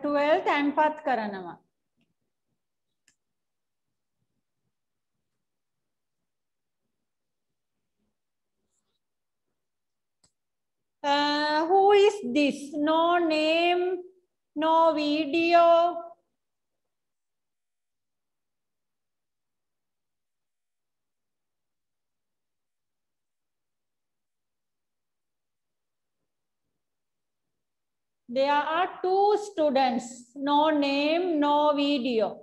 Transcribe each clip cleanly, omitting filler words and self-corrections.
12 තැන්පත් කරනවා. Who is this? No name, no video. There are 2 students. No name, no video.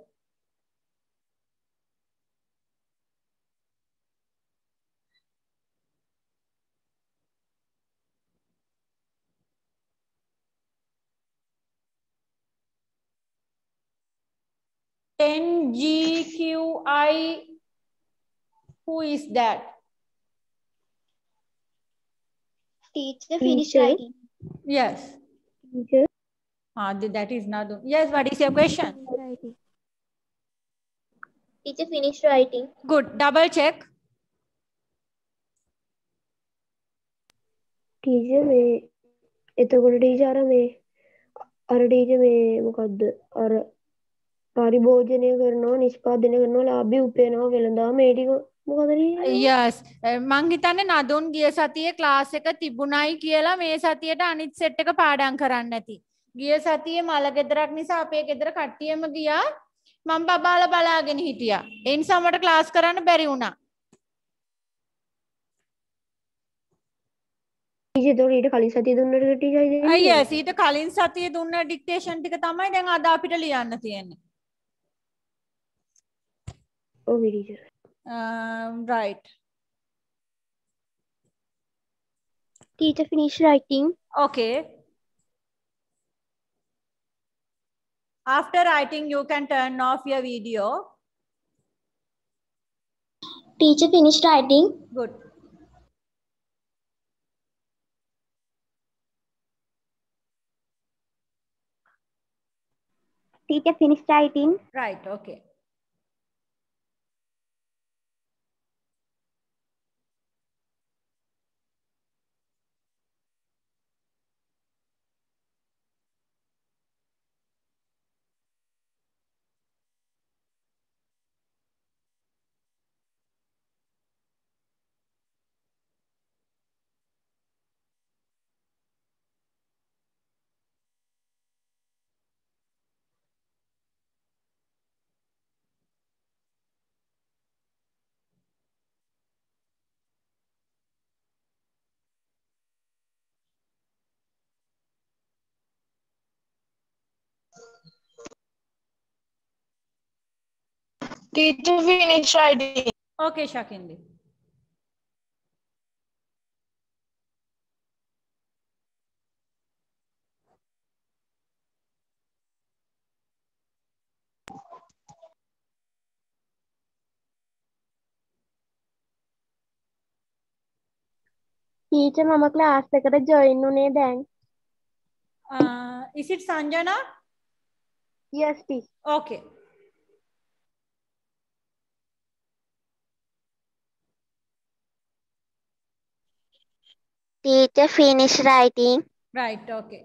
NGQI. Who is that? Teacher finished writing. Yes. Teacher. That is not. Yes, what is your question? Writing. Teacher finished writing. Good. Double check. Teacher මේ එතකොට teacher මේ අර teacher මේ මොකද්ද අර පරිභෝජනය කරනවා නිෂ්පාදනය කරනවා ලාභී උපයනවා වෙළඳාම මේ ටික මොකද yes මං හිතන්නේ නදුන් ගිය සතියේ ක්ලාස් එක තිබුණයි කියලා මේ සතියට අනිත් සෙට් එක පාඩම් කරන්න නැති. ගිය සතියේ මල ගෙදරක් නිසා අපේ ගෙදර කට්ටියම ගියා. මම බබාලා බලාගෙන හිටියා. ඒ නිසා මට ක්ලාස් කරන්න බැරි වුණා. ටීචර් ඊට කලින් සතියේ දුන්නට ටීචර් දෙන්නේ. yes ඊට කලින් සතියේ දුන්න ඩික්ටේෂන් ටික තමයි දැන් අද අපිට ලියන්න තියෙන්නේ. ඔව් teacher. Right. Teacher finished writing. Okay. After writing, you can turn off your video. Teacher finished writing. Good. Teacher finished writing. Right, okay. Teacher finished writing. Okay, Shakindi. Teacher මම ක්ලාස් එකට ජොයින් උනේ දැන්. Is it Sanjana? Yes, teacher. Okay. Teacher finished writing. Right, okay.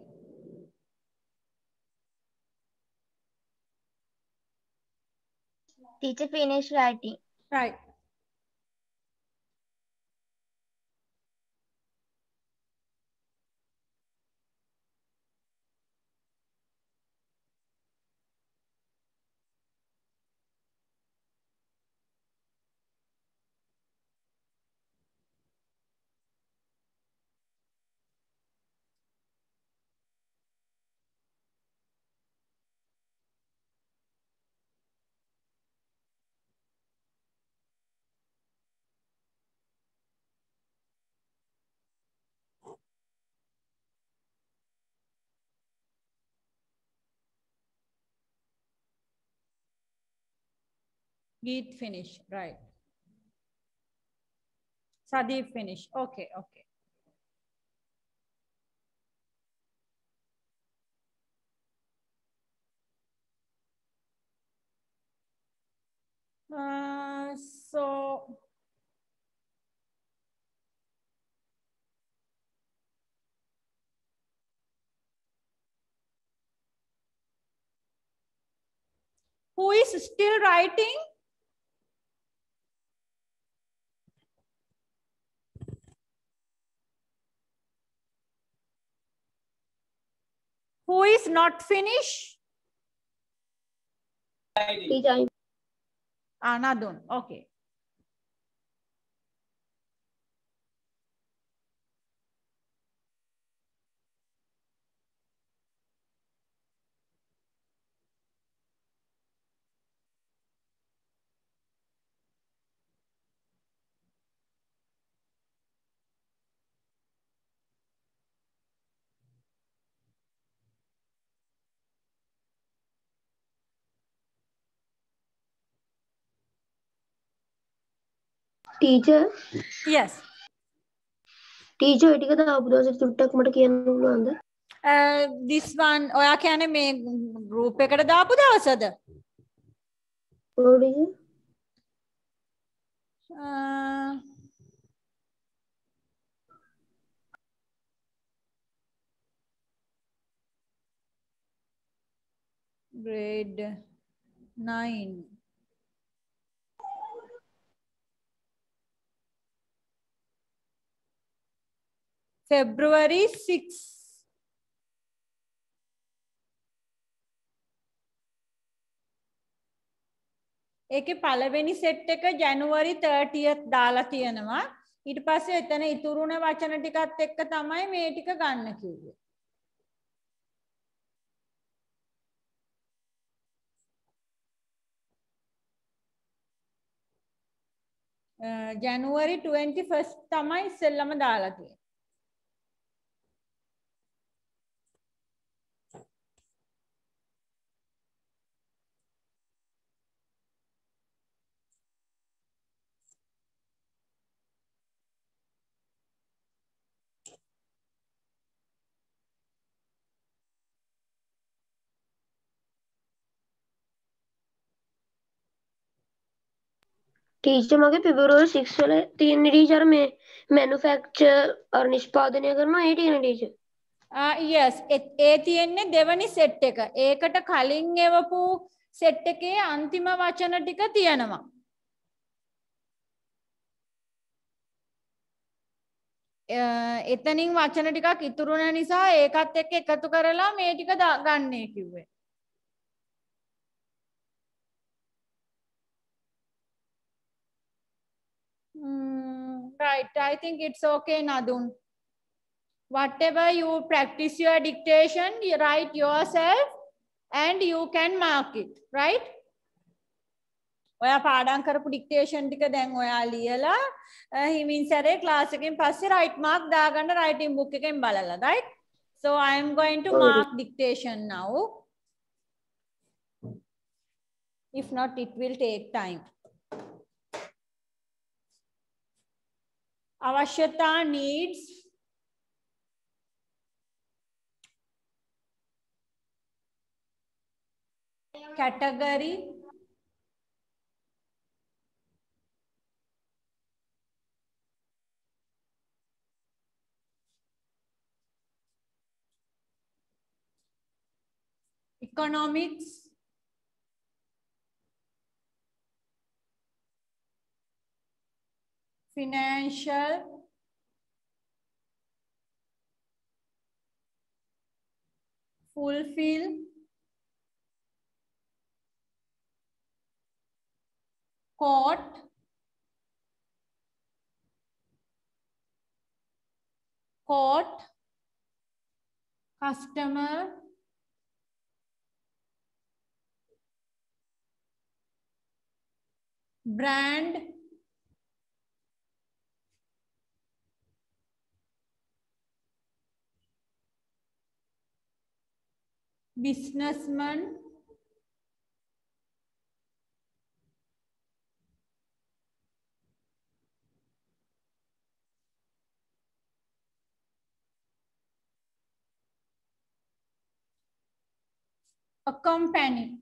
Teacher finished writing. Right. Geet finish, right. Sadeep finish. Okay, okay. So Who is still writing? Who is not finished? Teacher, Nadun. Okay. teacher, Yes. teacher, ටික දාපු දවසේ චුට්ටක් මට කියන්න පුළුවන්ද? This one ඔයා කියන්නේ මේ group එකට දාපු දවසද? ඔව් teacher. Grade 9. February 6. ඒකේ පළවෙනි සෙට් එක January 30th දාලා තියෙනවා. ඊට පස්සේ එතන ඉතුරුන වචන ටිකත් එක්ක තමයි මේ ටික ගන්න කිව්වේ. January 21st තමයි ඉස්සෙල්ලම දාලා තියෙන්නේ. ටීචර් මගේ February 6 වල තියෙන ටීචර් මේ manufacture or නිෂ්පාදනය කරනවා ඒ තියෙන ටීචර්. yes ඒ තියෙන්නේ දෙවනි සෙට් එක. ඒකට කලින් එවපු සෙට් එකේ අන්තිම වචන ටික තියෙනවා. එතනින් වචන ටිකක් ඉතුරුන නිසා ඒකත් එක්ක එකතු කරලා මේ ටික ගන්නේ කිව්වේ. Right, I think it's okay, Nadun. Whatever you practice your dictation, you write yourself and you can mark it, right? ඔයා පාඩම් කරපු dictation ටික දැන් ඔයා ලියලා හිමින් සැරේ ක්ලාස් එකෙන් පස්සේ right mark දාගන්න writing book එකෙන් බලලා, right? So I am going to mark dictation now. If not, it will take time. Avashyata, needs. Category. Economics. Financial. Fulfill. Court. Court. Customer. Brand. Businessman. A company.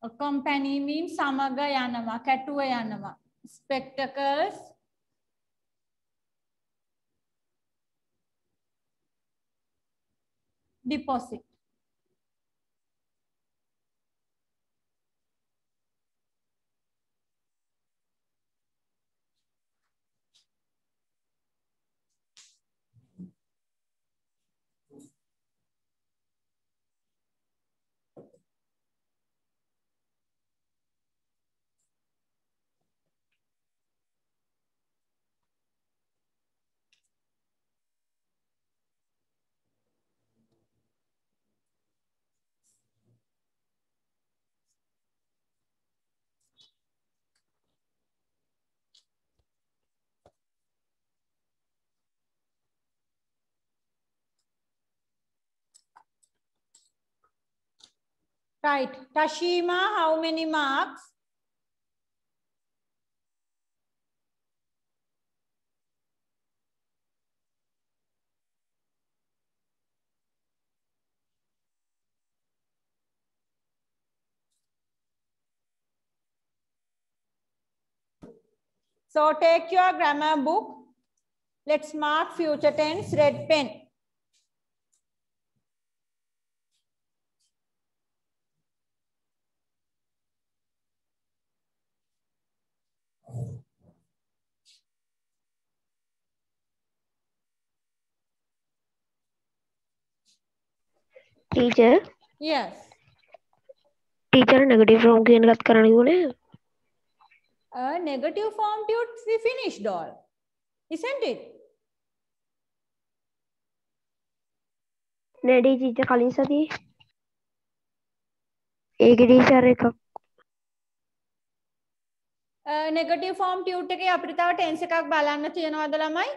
A company means samaga yanama, katuwa yanama. Spectacles. deposit. Right. Tashima, how many marks? So take your grammar book. Let's mark future tense, red pen. Teacher Yes. Teacher negative form की बात करानी बोले Negative form tut we finished all, isn't it? नेडी teacher खाली सदी एक teacher එක Negative form tut එකේ අපිට තව tense එකක් බලන්න තියෙනවද ළමයි?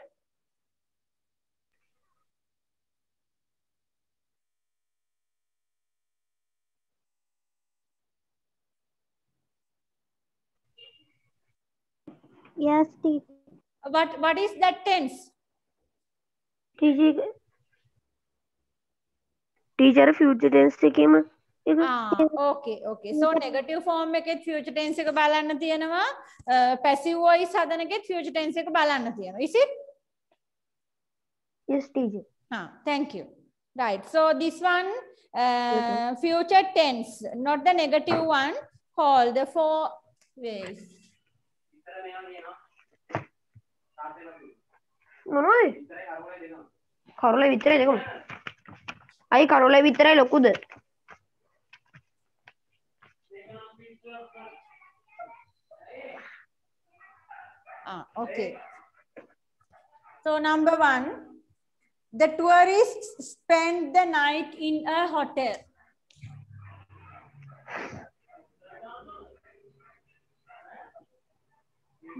yes teacher What is that tense? Teacher future tense එකේම Okay. So negative form එකේ future tense එක බලන්න තියෙනවා. Passive voice හදන එකේ future tense එක බලන්න තියෙනවා. Is it? yes teacher Thank you. Right. So this one future tense, not the negative one. Call the four ways. මොනවද කරොලේ විතරයි දෙකම අයි කරොලේ විතරයි ලොකුද Okay. So number 1, the tourists spend the night in a hotel.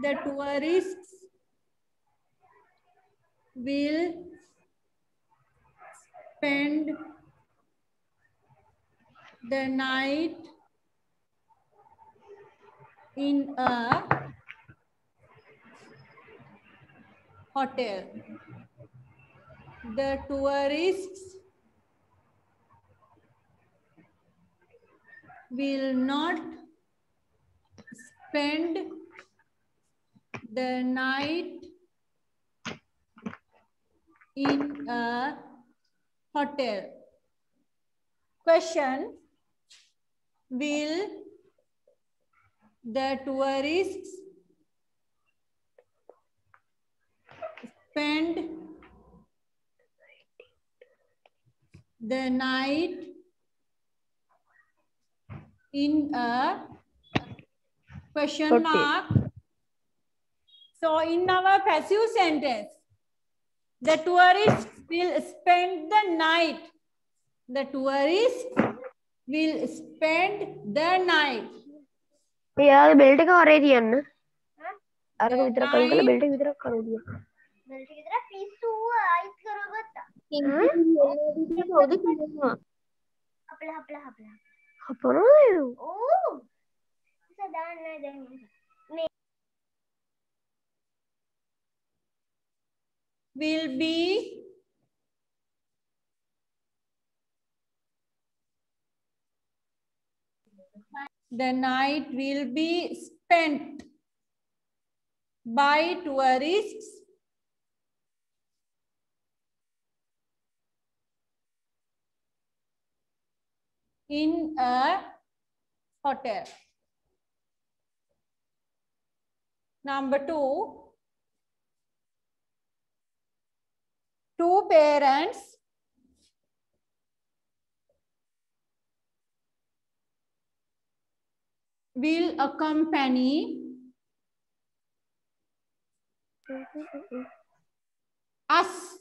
The tourists will spend the night in a hotel. The tourists will not spend the night in a hotel. Question: will the tourists spend the night in a question mark? So in our passive sentence, the tourists will spend the night. The tourists will spend the night. यार belt का और area ना अरे को इधर कल कल belt इधर करो दिया बेल्ट इधर प्लीज तू आइस करो बता हपला हपला हपला हपला ओ सदा ना देंगे Will be the night will be spent by tourists in a hotel. Number 2, two parents will accompany us.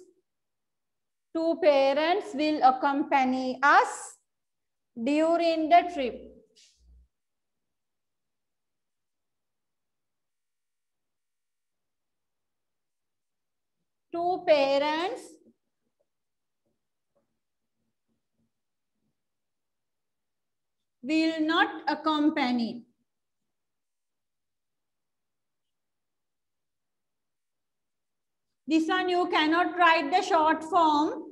Two parents will accompany us during the trip. Two parents will not accompany. This one you cannot write the short form.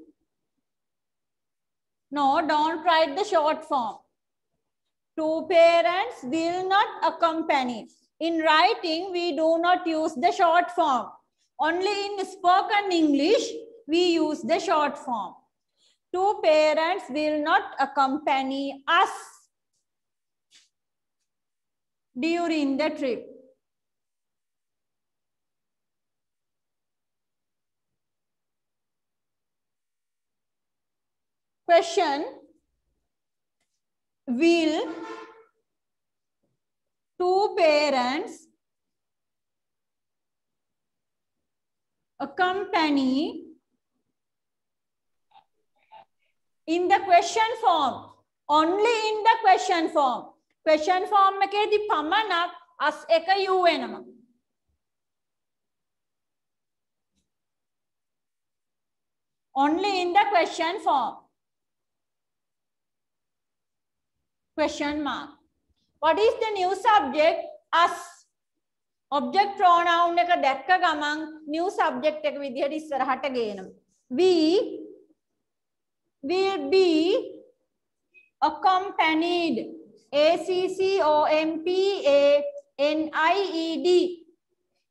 No, don't write the short form. Two parents will not accompany. In writing, we do not use the short form. Only in spoken English, we use the short form. Two parents will not accompany us during the trip. Question: will two parents accompany? In the question form, only in the question form. Question form එකේදී පමණක් as එක u වෙනවා. Only in the question form. Question mark. What is the new subject? Us. Object pronoun එක දැක්ක ගමන් new subject එක විදිහට ඉස්සරහට ගේනවා. We will be accompanied. ACCOMPANIED.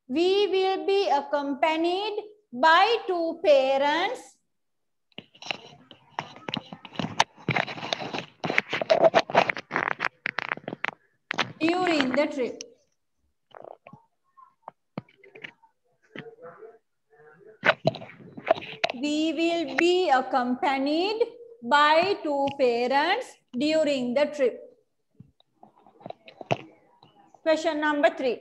We will be accompanied by two parents during the trip. We will be accompanied by two parents during the trip. Question number 3.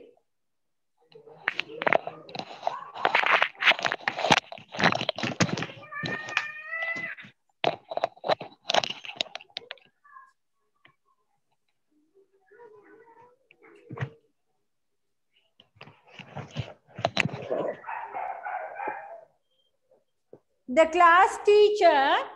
The class teacher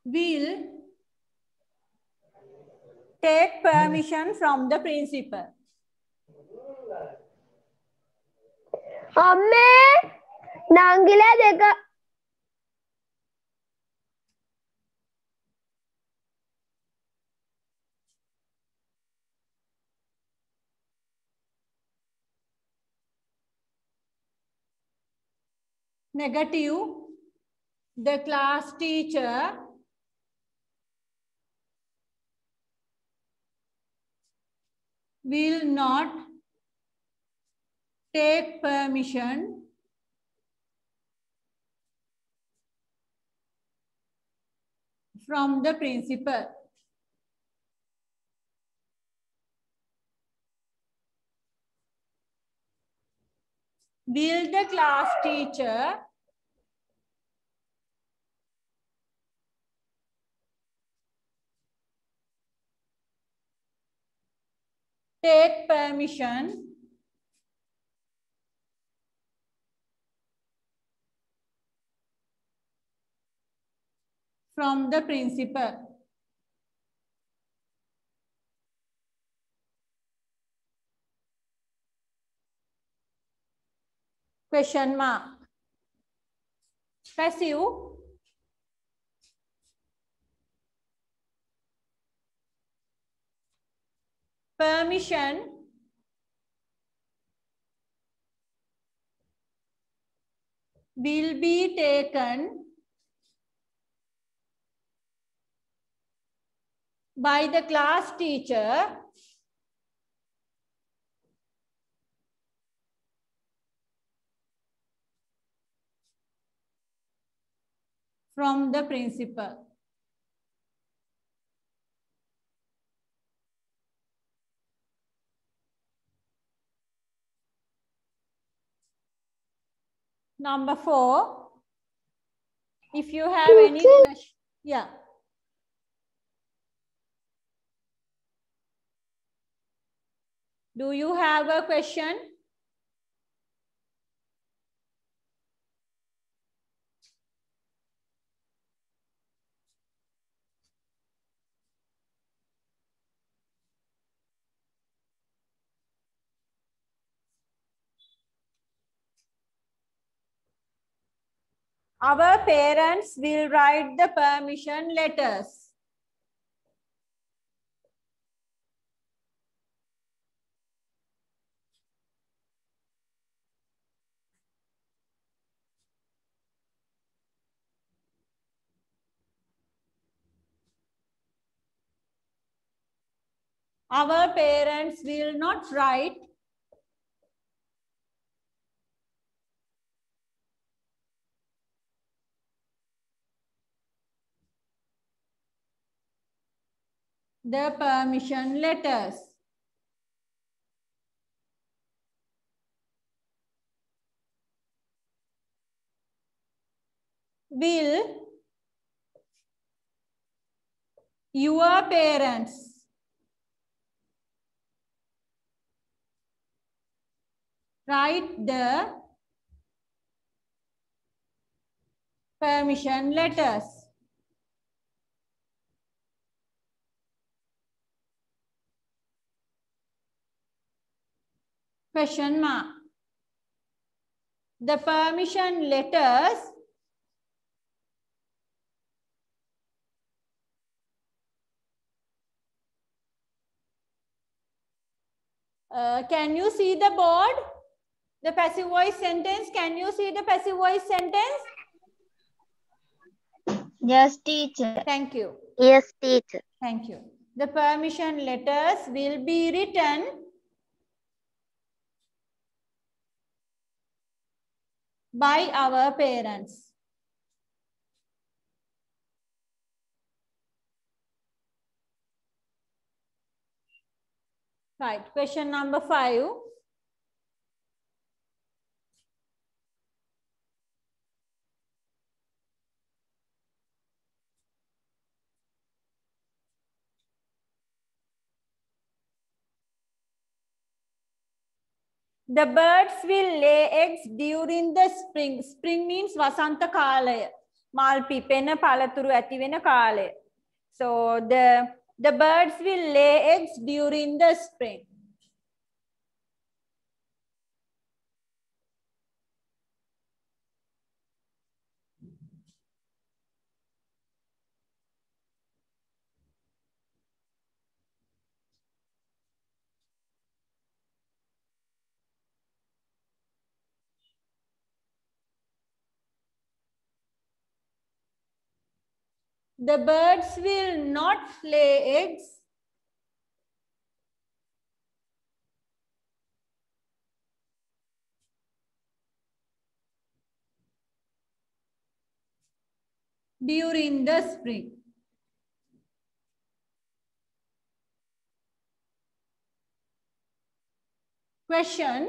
will take permission from the principal. අම්මේ නංගිලා දෙක Negative. The class teacher will not take permission from the principal. Will the class teacher take permission from the principal? Question mark. Passive. permission will be taken by the class teacher from the principal. Number 4, if you have any question, yeah. Do you have a question? Our parents will write the permission letters. Our parents will not write the permission letters. Will your parents write the permission letters? Question mark. The permission letters can you see the board? The passive voice sentence. Can you see the passive voice sentence? Yes, teacher. Thank you. Yes, teacher. Thank you. The permission letters will be written by our parents. Right. Question number 5. The birds will lay eggs during the spring. Spring means Vasanta Kalaya. Mal pipena palaturu ඇති වෙන කාලය. So the birds will lay eggs during the spring. The birds will not lay eggs during the spring. Question: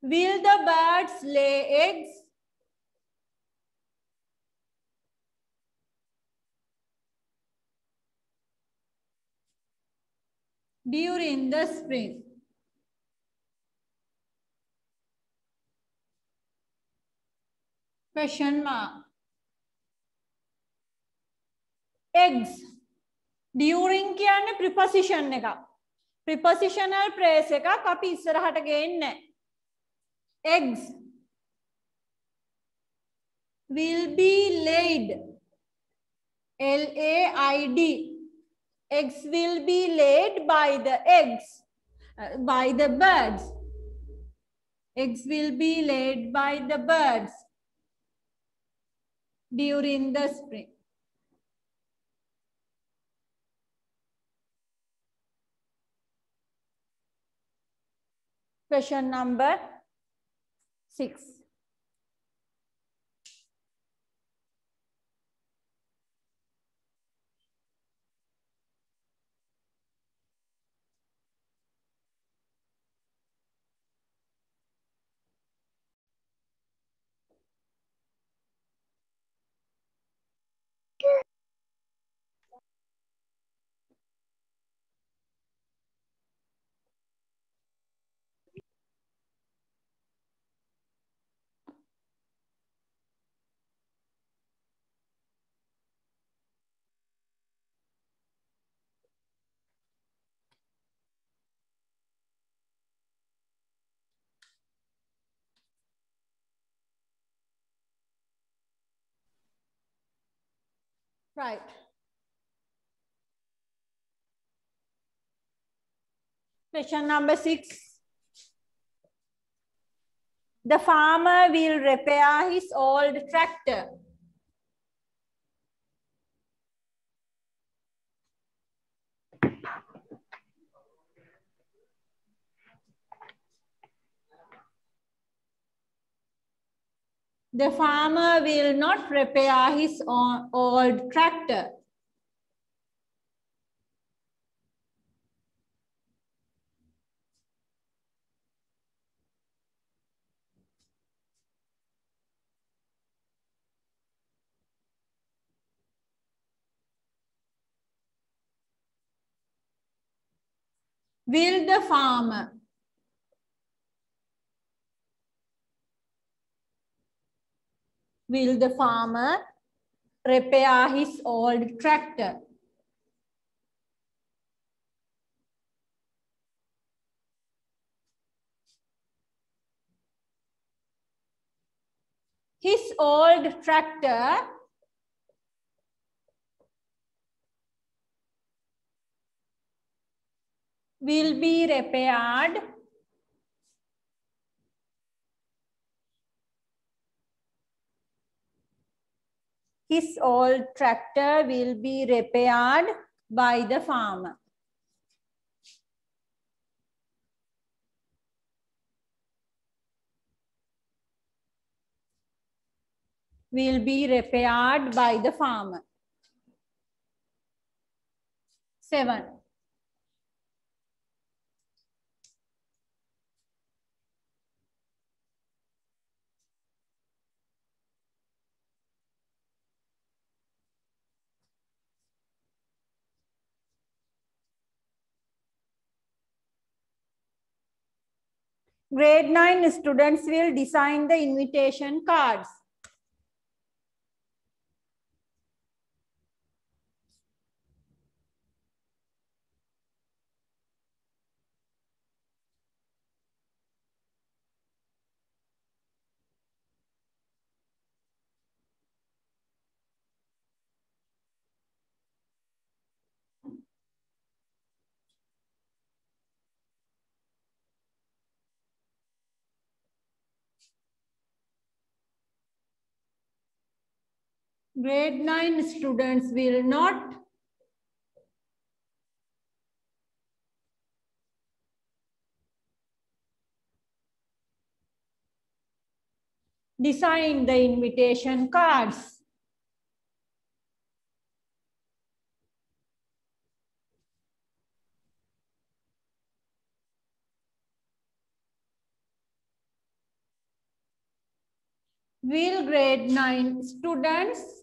will the birds lay eggs during the spring? Question mark. Eggs. During කියන්නේ preposition එක. Prepositional phrase එකක් අපි ඉස්සරහට ගේන්නේ. Eggs will be laid. L-A-I-D. Eggs will be laid by the by the birds. Eggs will be laid by the birds during the spring. Question number 6. Right. Question number 6. The farmer will repair his old tractor. The farmer will not repair his old tractor. Will the farmer? Will the farmer repair his old tractor? His old tractor will be repaired his old tractor will be repaired by the farmer. Will be repaired by the farmer. 7. Grade 9 students will design the invitation cards. Grade 9 students will not design the invitation cards. Will grade 9 students,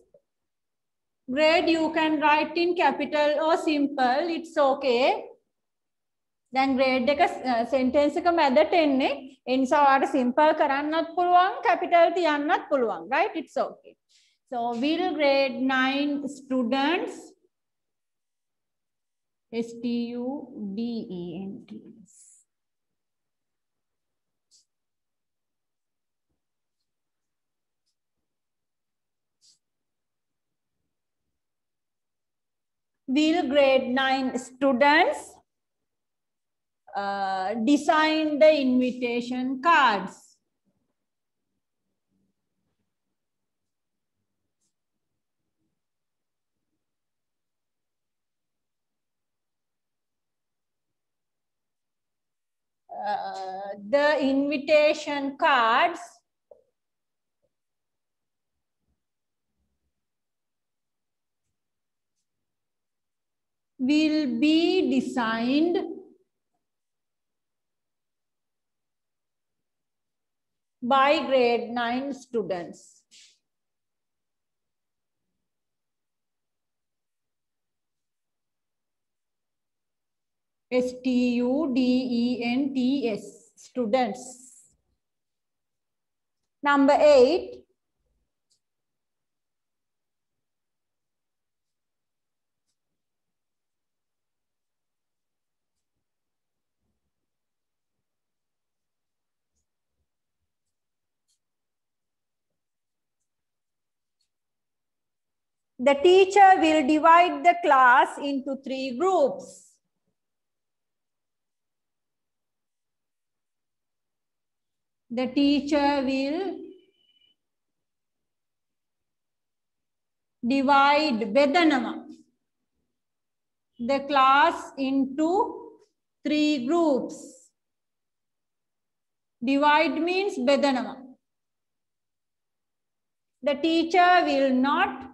grade you can write in capital or simple, it's okay. Then grade එක sentence එක මැදට එන්නේ. ඒ නිසා ඔයාලට simple කරන්නත් පුළුවන්, capital තියන්නත් පුළුවන්, right? It's okay. So will grade 9 students students will grade 9 students design the invitation cards? The invitation cards will be designed by grade 9 students. Students, students. Number 8. The teacher will divide the class into 3 groups. The teacher will divide the class into 3 groups. Divide means bedanama. The teacher will not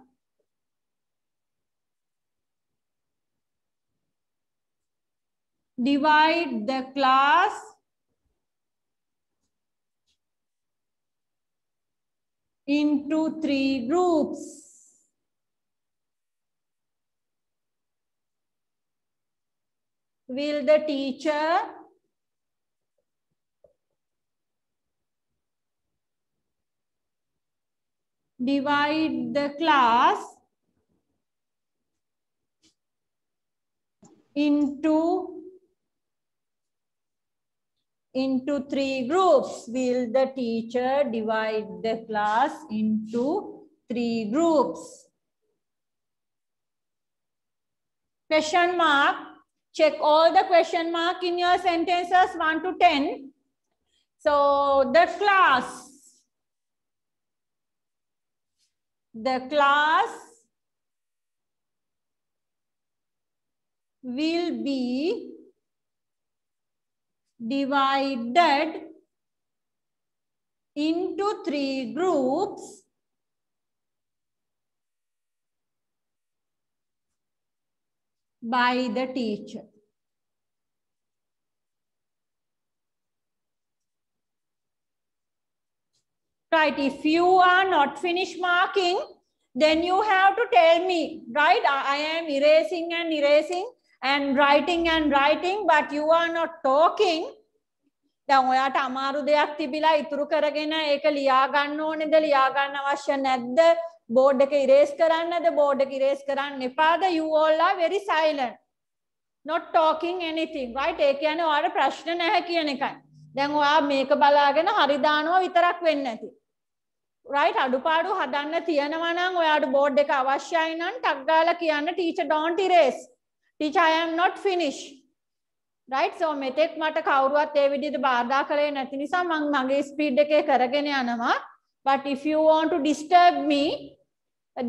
divide the class into 3 groups. Will the teacher divide the class into 3 groups? Will the teacher divide the class into 3 groups? Question mark. Check all the question mark in your sentences 1 to 10. So the class will be divided into 3 groups by the teacher. Right, if you are not finished marking, then you have to tell me, right? I am erasing and writing, but you are not talking. දැන් ඔයාට අමාරු දෙයක් තිබිලා ඉතුරු කරගෙන ඒක ලියා ගන්න ඕනේද ලියා ගන්න අවශ්‍ය නැද්ද බෝඩ් එක ඉරේස් කරන්නද බෝඩ් එක ඉරේස් කරන්න එපාද you all are very silent not talking anything right ඒ කියන්නේ ඔයාලට ප්‍රශ්න නැහැ කියන එකයි දැන් ඔයා මේක බලාගෙන හරි දානවා විතරක් වෙන්නේ නැති right අඩුපාඩු හදන්න තියෙනවා නම් ඔයාට බෝඩ් එක අවශ්‍යයි නම් ටක් ගාලා කියන්න teacher don't erase teacher I am not finished right so මෙතෙක් මට කවුරුවත් ඒ විදිහට බාධා කළේ නැති නිසා මම මගේ ස්පීඩ් එකේ කරගෙන යනවා but if you want to disturb me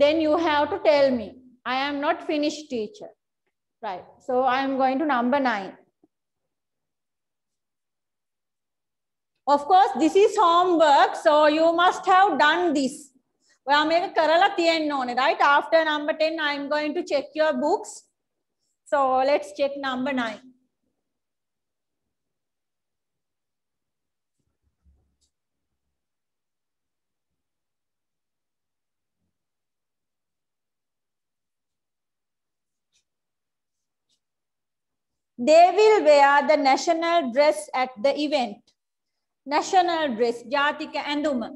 then you have to tell me I am not finished teacher right so I am going to number 9 of course this is homework so you must have done this ඔයා මේක කරලා තියෙන්න ඕනේ right after number 10 I am going to check your books so let's check number 9 They will wear the national dress at the event. National dress, Jatika Anduma.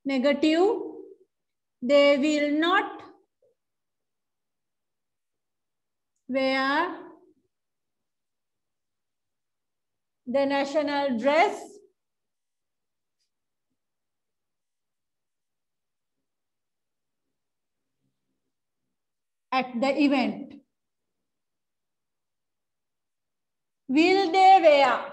Negative. They will not wear the national dress at the event. Will they wear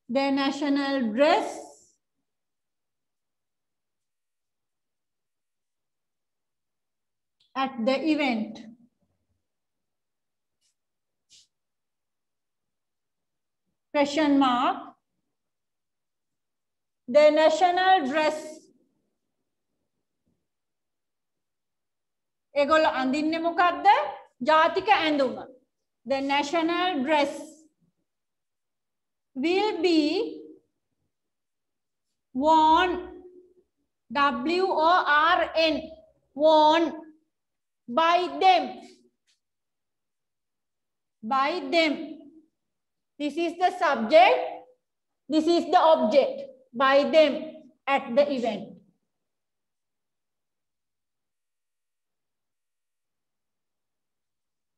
the national dress at the event? Question mark. The national dress. ඒගොල්ලෝ අඳින්නේ මොකක්ද? ජාතික ඇඳුම. The national dress will be worn, W-O-R-N, worn by them. By them. This is the subject. This is the object. By them at the event.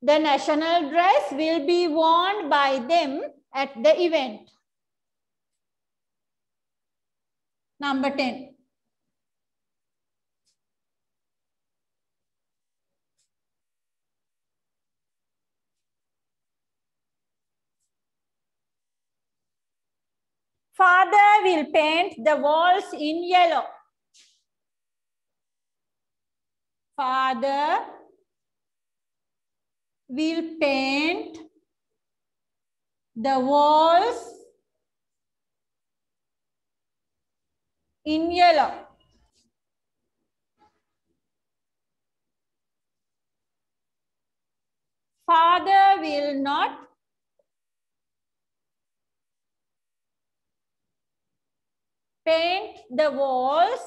The national dress will be worn by them at the event. Number 10. Father will paint the walls in yellow. Father will paint the walls in yellow. Father will not paint the walls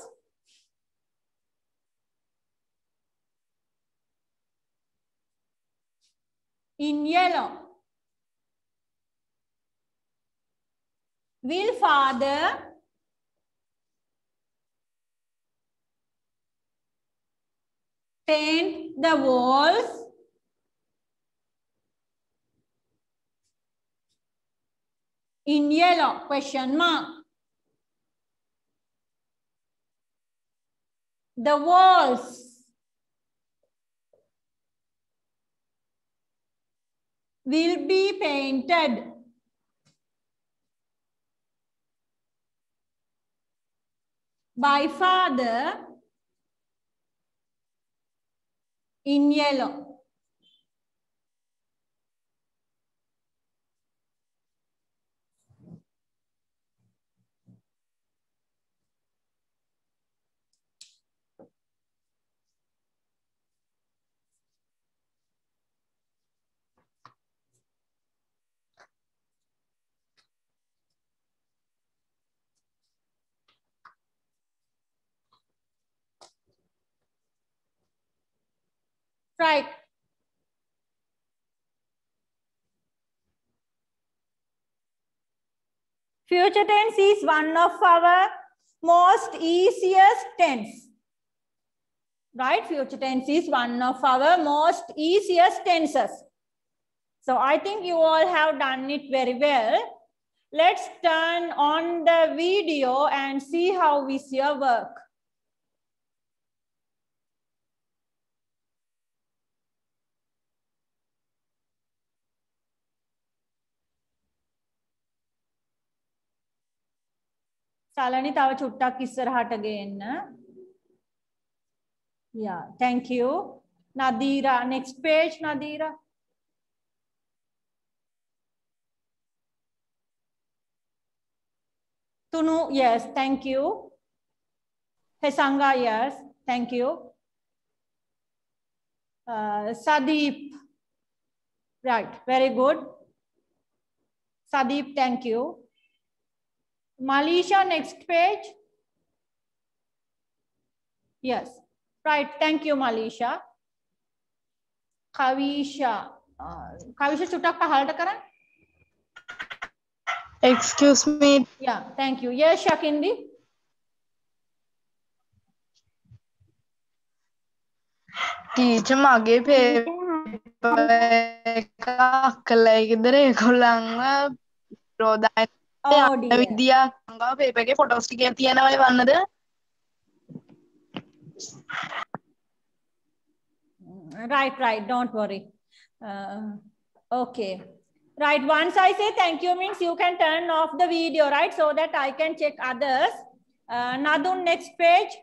in yellow. Will father paint the walls in yellow? Question mark. The walls will be painted by father in yellow. Right. Future tense is one of our most easiest tense. Right? Future tense is one of our most easiest tenses. So I think you all have done it very well. Let's turn on the video and see how is your work. Salani tawa chuttak issarahata geyenna. Yeah, thank you. Nadira, next page, Nadira. Tunu, yes, thank you. Hesanga, yes, thank you. Sadeep, right, very good. Sadeep, thank you. Malisha, next page. Yes, right, thank you, Malisha. Kavisha, Kavisha chutak pahalta karan. Excuse me. Yeah, thank you. Yes, Shakindi. Teacher මගේ paper එක අක්කලා ඉදර ඒගොල්ලන්ව රෝදාන Oh dear. විද්‍යා සංගාව paper එකේ photos ටික තියෙනවා වන්නද? Right. Don't worry. Okay. Right. Once I say thank you means you can turn off the video, right? So that I can check others. Nadun, next page.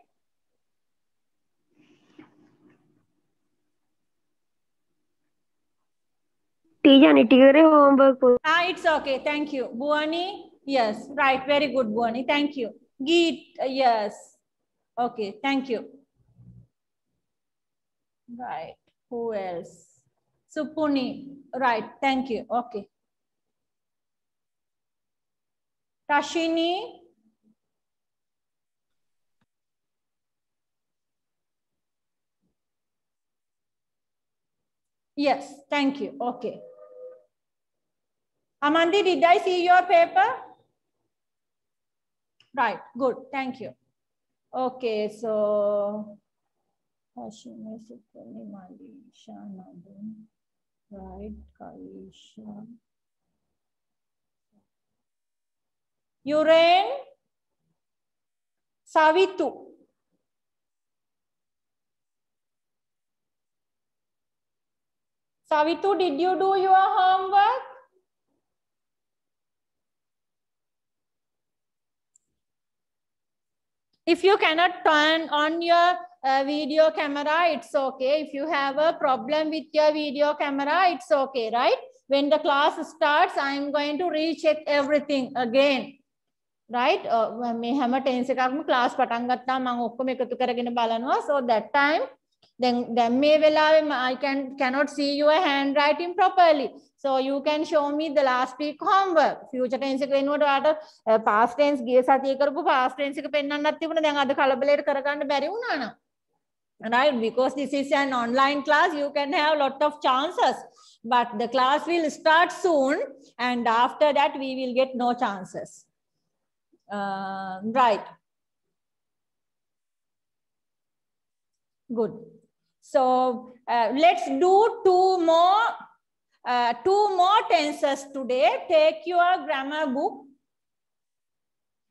Teacher, nitty-gritty homework. It's okay. Thank you. Buani, yes. Right. Very good, Buani. Thank you. Geet, yes. Okay. Thank you. Right. Who else? Supuni. Right. Thank you. Okay. Tashini. Yes. Thank you. Okay. Amandi, did I see your paper? Right. Good. Thank you. Okay. So, Tashini, Supuni, Malisha, Nadun. Right. Kalisha. Uren, Savitu. Savitu, did you do your homework? If you cannot turn on your video camera, it's okay. If you have a problem with your video camera, it's okay, right? When the class starts, I am going to recheck everything again. Right? මේ හැම tense එකක්ම class පටන් ගත්තා මම ඔක්කොම එකතු කරගෙන බලනවා. So that time then මේ වෙලාවේ I cannot see your handwriting properly. So you can show me the last week homework. Future tense එක වෙනුවට ඔයාලට past tense ගිය සතියේ කරපු past tense එක පෙන්වන්නත් තිබුණා. දැන් අද කලබලයට කරගන්න බැරි වුණා නම්. Right? Because this is an online class, you can have a lot of chances. But the class will start soon, and after that we will get no chances. Right. Good. So let's do two more tenses today. Take your grammar book,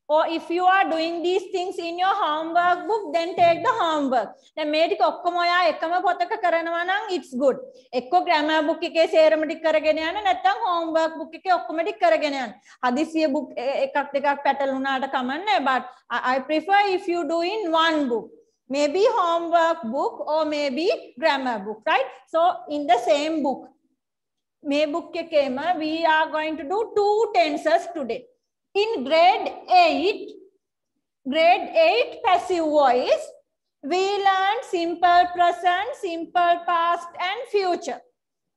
or if you are doing these things in your homework book, then take the homework. දැන් මේ ටික ඔක්කොම ඔයා එකම පොතක කරනවා නම් it's good. එක්ක grammar book එකේ සේරම ටික කරගෙන යන්න, නැත්නම් homework book එකේ ඔක්කොම ටික කරගෙන යන්න. හදිසිය book එකක් දෙකක් පැටලුණාට කමන්නේ, but I prefer if you do in one book. Maybe homework book or maybe grammar book, right? So in the same book. මේ book එකේම we are going to do two tenses today. In grade 8 passive voice, we learned simple present, simple past and future.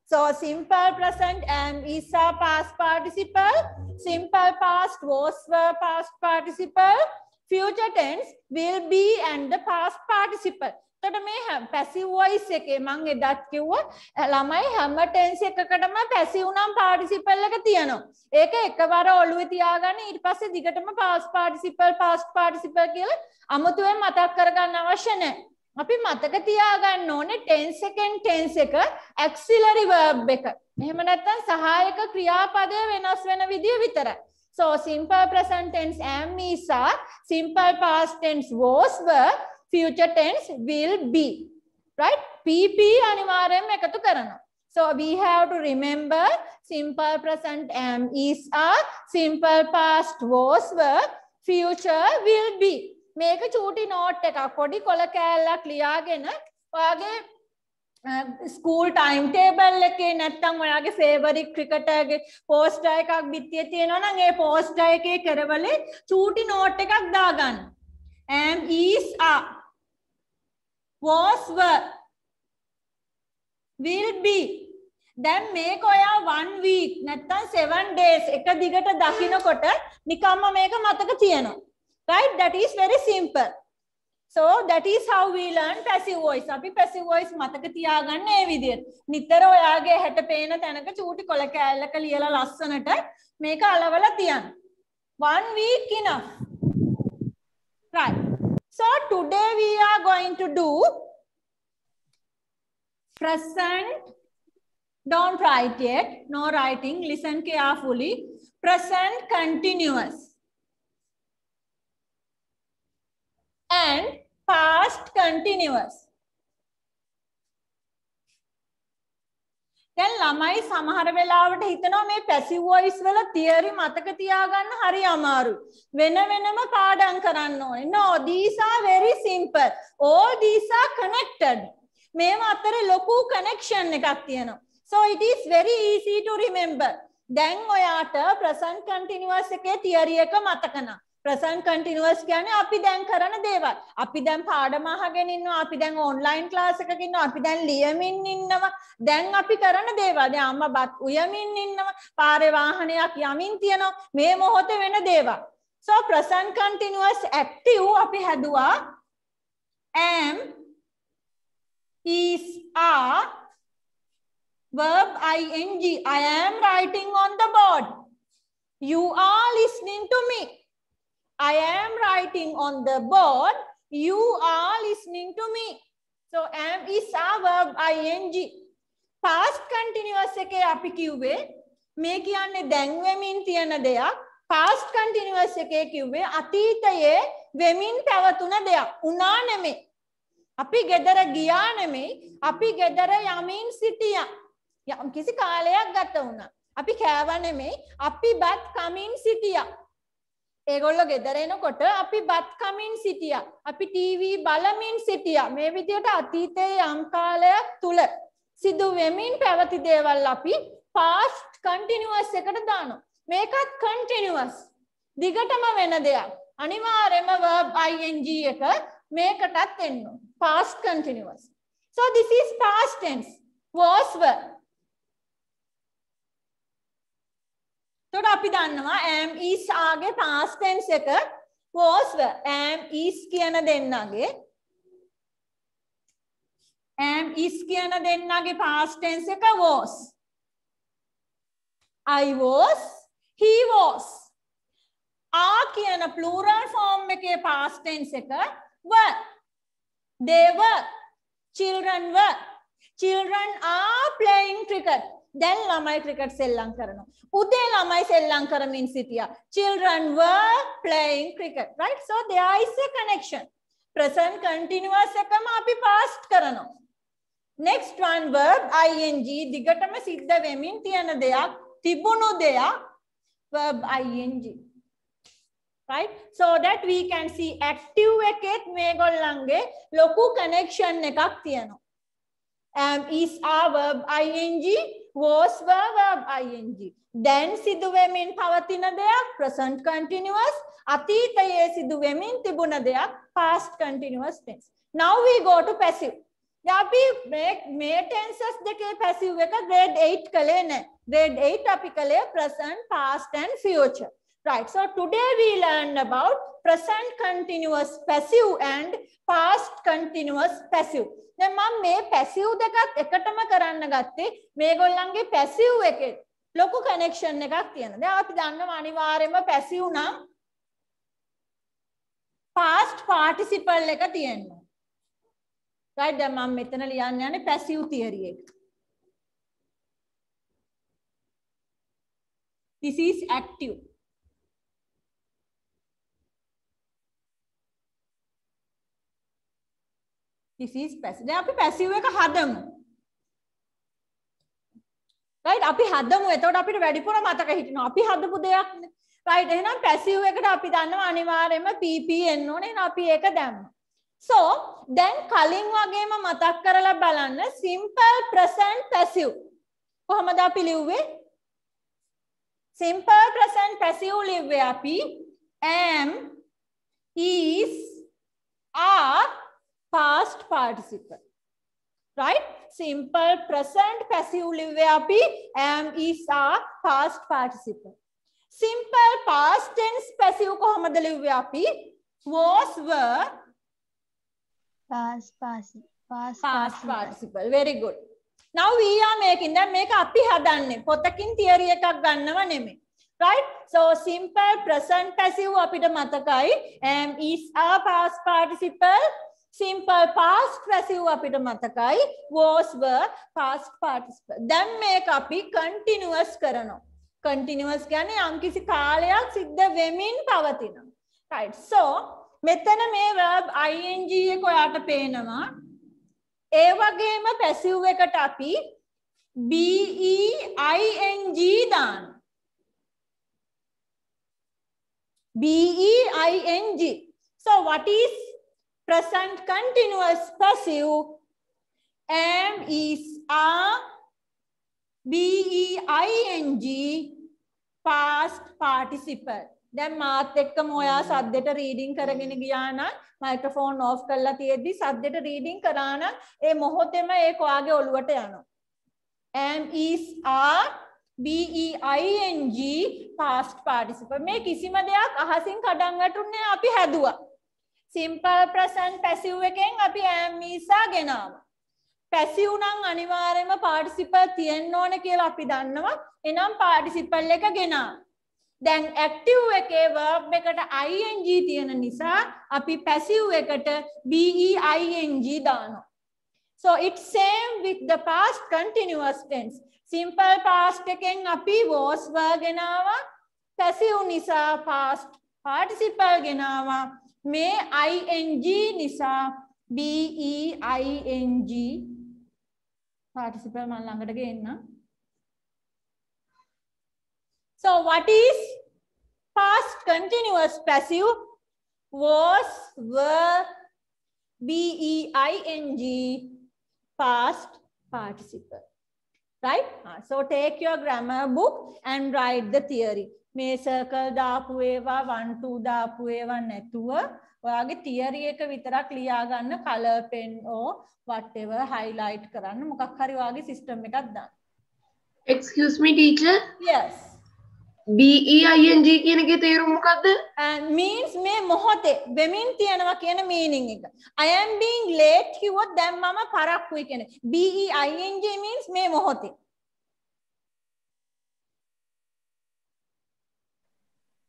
So simple present is a past participle, simple past was verb past participle, future tense will be and the past participle. එතකොට මේ passive voice එකේ මම එදත් කිව්වා ළමයි හැම tense එකකටම passive නම් participle එක තියෙනවා. ඒක එකවර ඔළුවේ තියාගන්න ඊට පස්සේ දිගටම past participle කියලා අමුතුවෙන් මතක් කරගන්න අවශ්‍ය නැහැ. අපි මතක තියාගන්න ඕනේ tense එකෙන් tense එක auxiliary verb එක. එහෙම නැත්නම් සහායක ක්‍රියාපදය වෙනස් වෙන විදිය විතරයි. So simple present tense am is a, simple past tense was were, future tense will be, right? PP අනිවාර්යයෙන්ම එකතු කරනවා. So we have to remember simple present am is a, simple past was were, future will be. මේක චූටි note එකක් පොඩි කොල කෑල්ලක් ලියාගෙන ඔයාගේ ස්කූල් ටයිම් ටේබල් එකේ නැත්නම් ඔයාගේ ෆේවරිට් ක්‍රිකටර්ගේ පෝස්ටර් එකක් බිත්තියේ තියෙනවා නම් ඒ පෝස්ටර් එකේ කරවලේ චූටි නෝට් එකක් දාගන්න. am is a, was were, will be. දැන් මේක ඔයා 1 week නැත්නම් 7 days එක දිගට දකින්නකොට නිකම්ම මේක මතක තියෙනවා. Right? That is very simple. So that is how we learn passive voice. අපි passive voice මතක තියාගන්න මේ විදිහට. නිතර ඔයාගේ හැට පේන තැනක චූටි කොල කෑල්ලක ලියලා ලස්සනට මේක අලවලා තියන්න. 1 week enough. Right. So today we are going to do present. Don't write yet. No writing. Listen carefully. Present continuous and past continuous. දැන් ළමයි සමහර වෙලාවට හිතනවා මේ පැසිව් වොයිස් වල තියරි මතක තියාගන්න හරි අමාරුයි. වෙන වෙනම පාඩම් කරන්න ඕනේ. No, these are very simple. All these are connected. මේවා අතර ලොකු connection එකක් තියෙනවා. So it is very easy to remember. දැන් ඔයාට present continuous එකේ තියරි එක මතක නැහැ. present continuous කියන්නේ අපි දැන් කරන දේවල්. අපි දැන් පාඩම අහගෙන ඉන්නවා, අපි දැන් online class එකක ඉන්නවා, අපි දැන් ලියමින් ඉන්නවා. දැන් අපි කරන දේවල්. දැන් අම්මා බත් උයමින් ඉන්නවා, පාරේ වාහනයක් යමින් තියෙනවා. මේ මොහොතේ වෙන දේවල්. So present continuous active අපි හදුවා am, is, are, verb ing. I am writing on the board. You are listening to me. I am writing on the board. You are listening to me. So am, is, are, verb ing. Past continuous එකේ අපි කිව්වේ මේ කියන්නේ දැන් වෙමින් තියෙන දෙයක්. Past continuous එකේ කිව්වේ අතීතයේ වෙමින් පැවතුන දෙයක්. උනා නෙමෙයි. අපි ගෙදර ගියා නෙමෙයි. අපි ගෙදර යමින් සිටියා. යම් කිසි කාලයක් ගත වුණා. අපි කෑවා නෙමෙයි. අපි බත් කමින් සිටියා. ඒගොල්ලෝ ගෙදර එනකොට අපි බත් කමින් සිටියා. අපි ටීවී බලමින් සිටියා. මේ විදිහට අතීතයේ යම් කාලයක් තුල සිදු වෙමින් පැවති දේවල් අපි past continuous එකට දානවා. මේකත් continuous. දිගටම වෙන දෙයක්. අනිවාර්යයෙන්ම verb ing එක මේකටත් එන්න ඕන. Past continuous. So this is past tense. Was were. තොට අපි දන්නවා am, is, ආගේ past tense එක was were. am, is කියන දෙන්නගේ am, is කියන දෙන්නගේ past tense එක was. I was, he was. are කියන plural form එකේ past tense එක were. They were. Children were. Children are playing cricket. දැන් ළමයි ක්‍රිකට් සෙල්ලම් කරනවා. උදේ ළමයි සෙල්ලම් කරමින් සිටියා. Children were playing cricket. Right? So there is a connection. Present continuous එකම අපි past කරනවා. Next one verb ing. දිගටම සිද්ධ වෙමින් තියෙන දෙයක්, තිබුණු දෙයක්, verb ing. Right? So that we can see active එකෙත් මේගොල්ලන්ගේ ලොකු connection එකක් තියෙනවා. Am, is, are, verb ing, was, were, verb ing. Then සිදු වෙමින් පවතින දෙයක් present continuous, අතීතයේ සිදු වෙමින් තිබුණ දෙයක් past continuous tense. Now we go to passive. අපි මේ tenses දෙකේ passive එක grade 8 කලේ නැහැ. Grade 8 අපි කලේ present, past and future. Right. So today we learned about present continuous passive and past continuous passive. දැන් මම මේ passive දෙකත් එකටම කරන්න ගත්තේ මේගොල්ලන්ගේ passive එකේ ලොකු connection එකක් තියෙනවා. දැන් අපි දන්නවා අනිවාර්යයෙන්ම passive නම් past participle එක තියෙනවා. Right? දැන් මම මෙතන ලියන්න යන්නේ passive theory එක. This is active. This is passive. දැන් අපි passive එක හදමු. Right? අපි හදමු. එතකොට අපිට වැඩිපුර මතක හිටිනවා. අපි හදපු දෙයක් නේ. Right? එහෙනම් passive එකට අපි දන්නවා අනිවාර්යයෙන්ම PP එන්න ඕනේ. එහෙනම් අපි ඒක දැම්මා. So, දැන් කලින් වගේම මතක් කරලා බලන්න simple present passive. කොහමද අපි ලිව්වේ? Simple present passive ලිව්වේ අපි am, is, are, past participle. Right? Simple present passive ලිව්වේ අපි am, is, are, past participle. Simple past tense passive කොහමද ලිව්වේ අපි? Was, were, past participle. Very good. Now we are making that. මේක අපි හදන්නේ. පොතකින් theory එකක් ගන්නව නෙමෙයි. right? So simple present passive අපිට මතකයි am is a past participle, simple past passive අපිට මතකයි was were past participle. දැන් මේක අපි continuous කරනවා. continuous කියන්නේ යම්කිසි කාලයක් සිද්ධ වෙමින් පවතිනවා. right? so මෙතන මේ verb ing එක ඔයාට පේනවා. ඒ වගේම passive එකට අපි being දාන්න. being. So what is present continuous passive? Am is a being past participle. දැන් මාත් එක්කම ඔයා සද්දෙට රීඩින් කරගෙන ගියා නම් මයික්‍රොෆෝන් ඔෆ් කරලා තියෙද්දි සද්දෙට රීඩින් කරා නම් ඒ මොහොතේම ඒක ඔයාගේ ඔළුවට යනවා. am is a being past participle. මේ කිසිම දෙයක් අහසින් කඩන් වැටුන්නේ අපි හැදුවා. simple present passive එකෙන් අපි am is a ගෙනාවා. passive නම් අනිවාර්යයෙන්ම participle තියෙන්න ඕනේ කියලා අපි දන්නවා. එනම් participle එක ගෙනාවා. දැන් active එකේ verb එකට ing තියෙන නිසා අපි passive එකට being දානවා. So it's same with the past continuous tense. Simple past එකෙන් අපි was were ගෙනාවා. passive නිසා past participle ගෙනාවා. මේ ing නිසා being participle මම ළඟට ගේන්න. So what is past continuous passive? Was, were, being, past participle. Right? So take your grammar book and write the theory. මේ circle දාපු ඒවා 1 2 දාපු ඒවා නැතුව ඔයාගේ theory එක විතරක් ලියා ගන්න color pen or whatever highlight කරන්න මොකක් හරි ඔයාගේ system එකක් දාන්න. Excuse me teacher. Yes. being කියන එකේ තේරුම මොකද්ද? And means මේ මොහොතේ වෙමින් තියනවා කියන meaning එක. I am being late කිව්වොත් දැන් මම පරක්කුයි කියන්නේ. being means මේ මොහොතේ.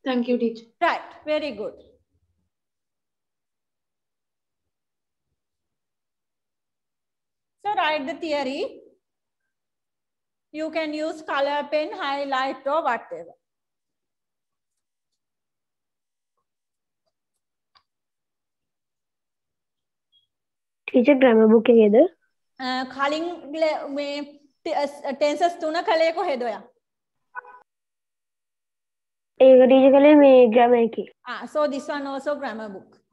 Thank you teacher. Right, very good. So write the theory. You can use color pen, highlight or whatever. Teacher grammar book එකේද? කලින් මේ tenses තුන කලේ කොහෙද ඔයා? ඒක teacher කලේ මේ grammar එකේ. So this one also grammar book.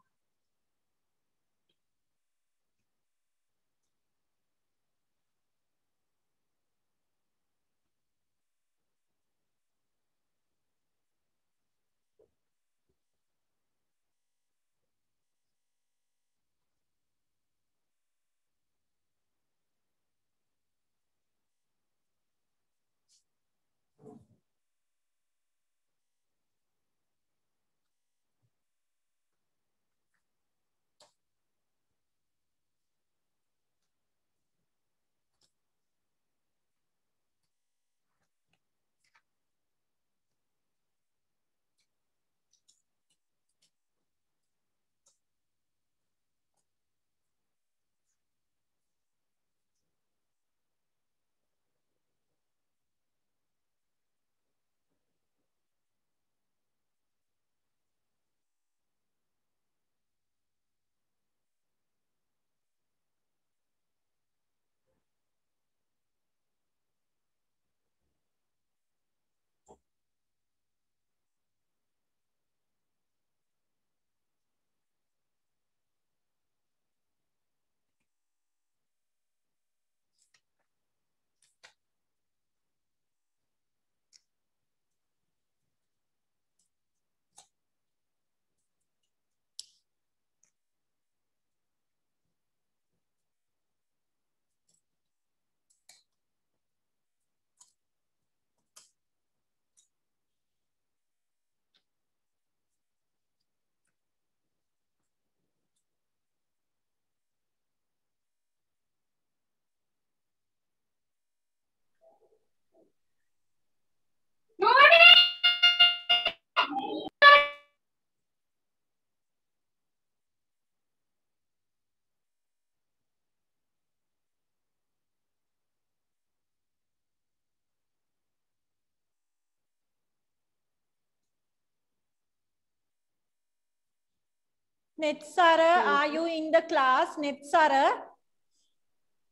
Netsara, are you in the class? Netsara?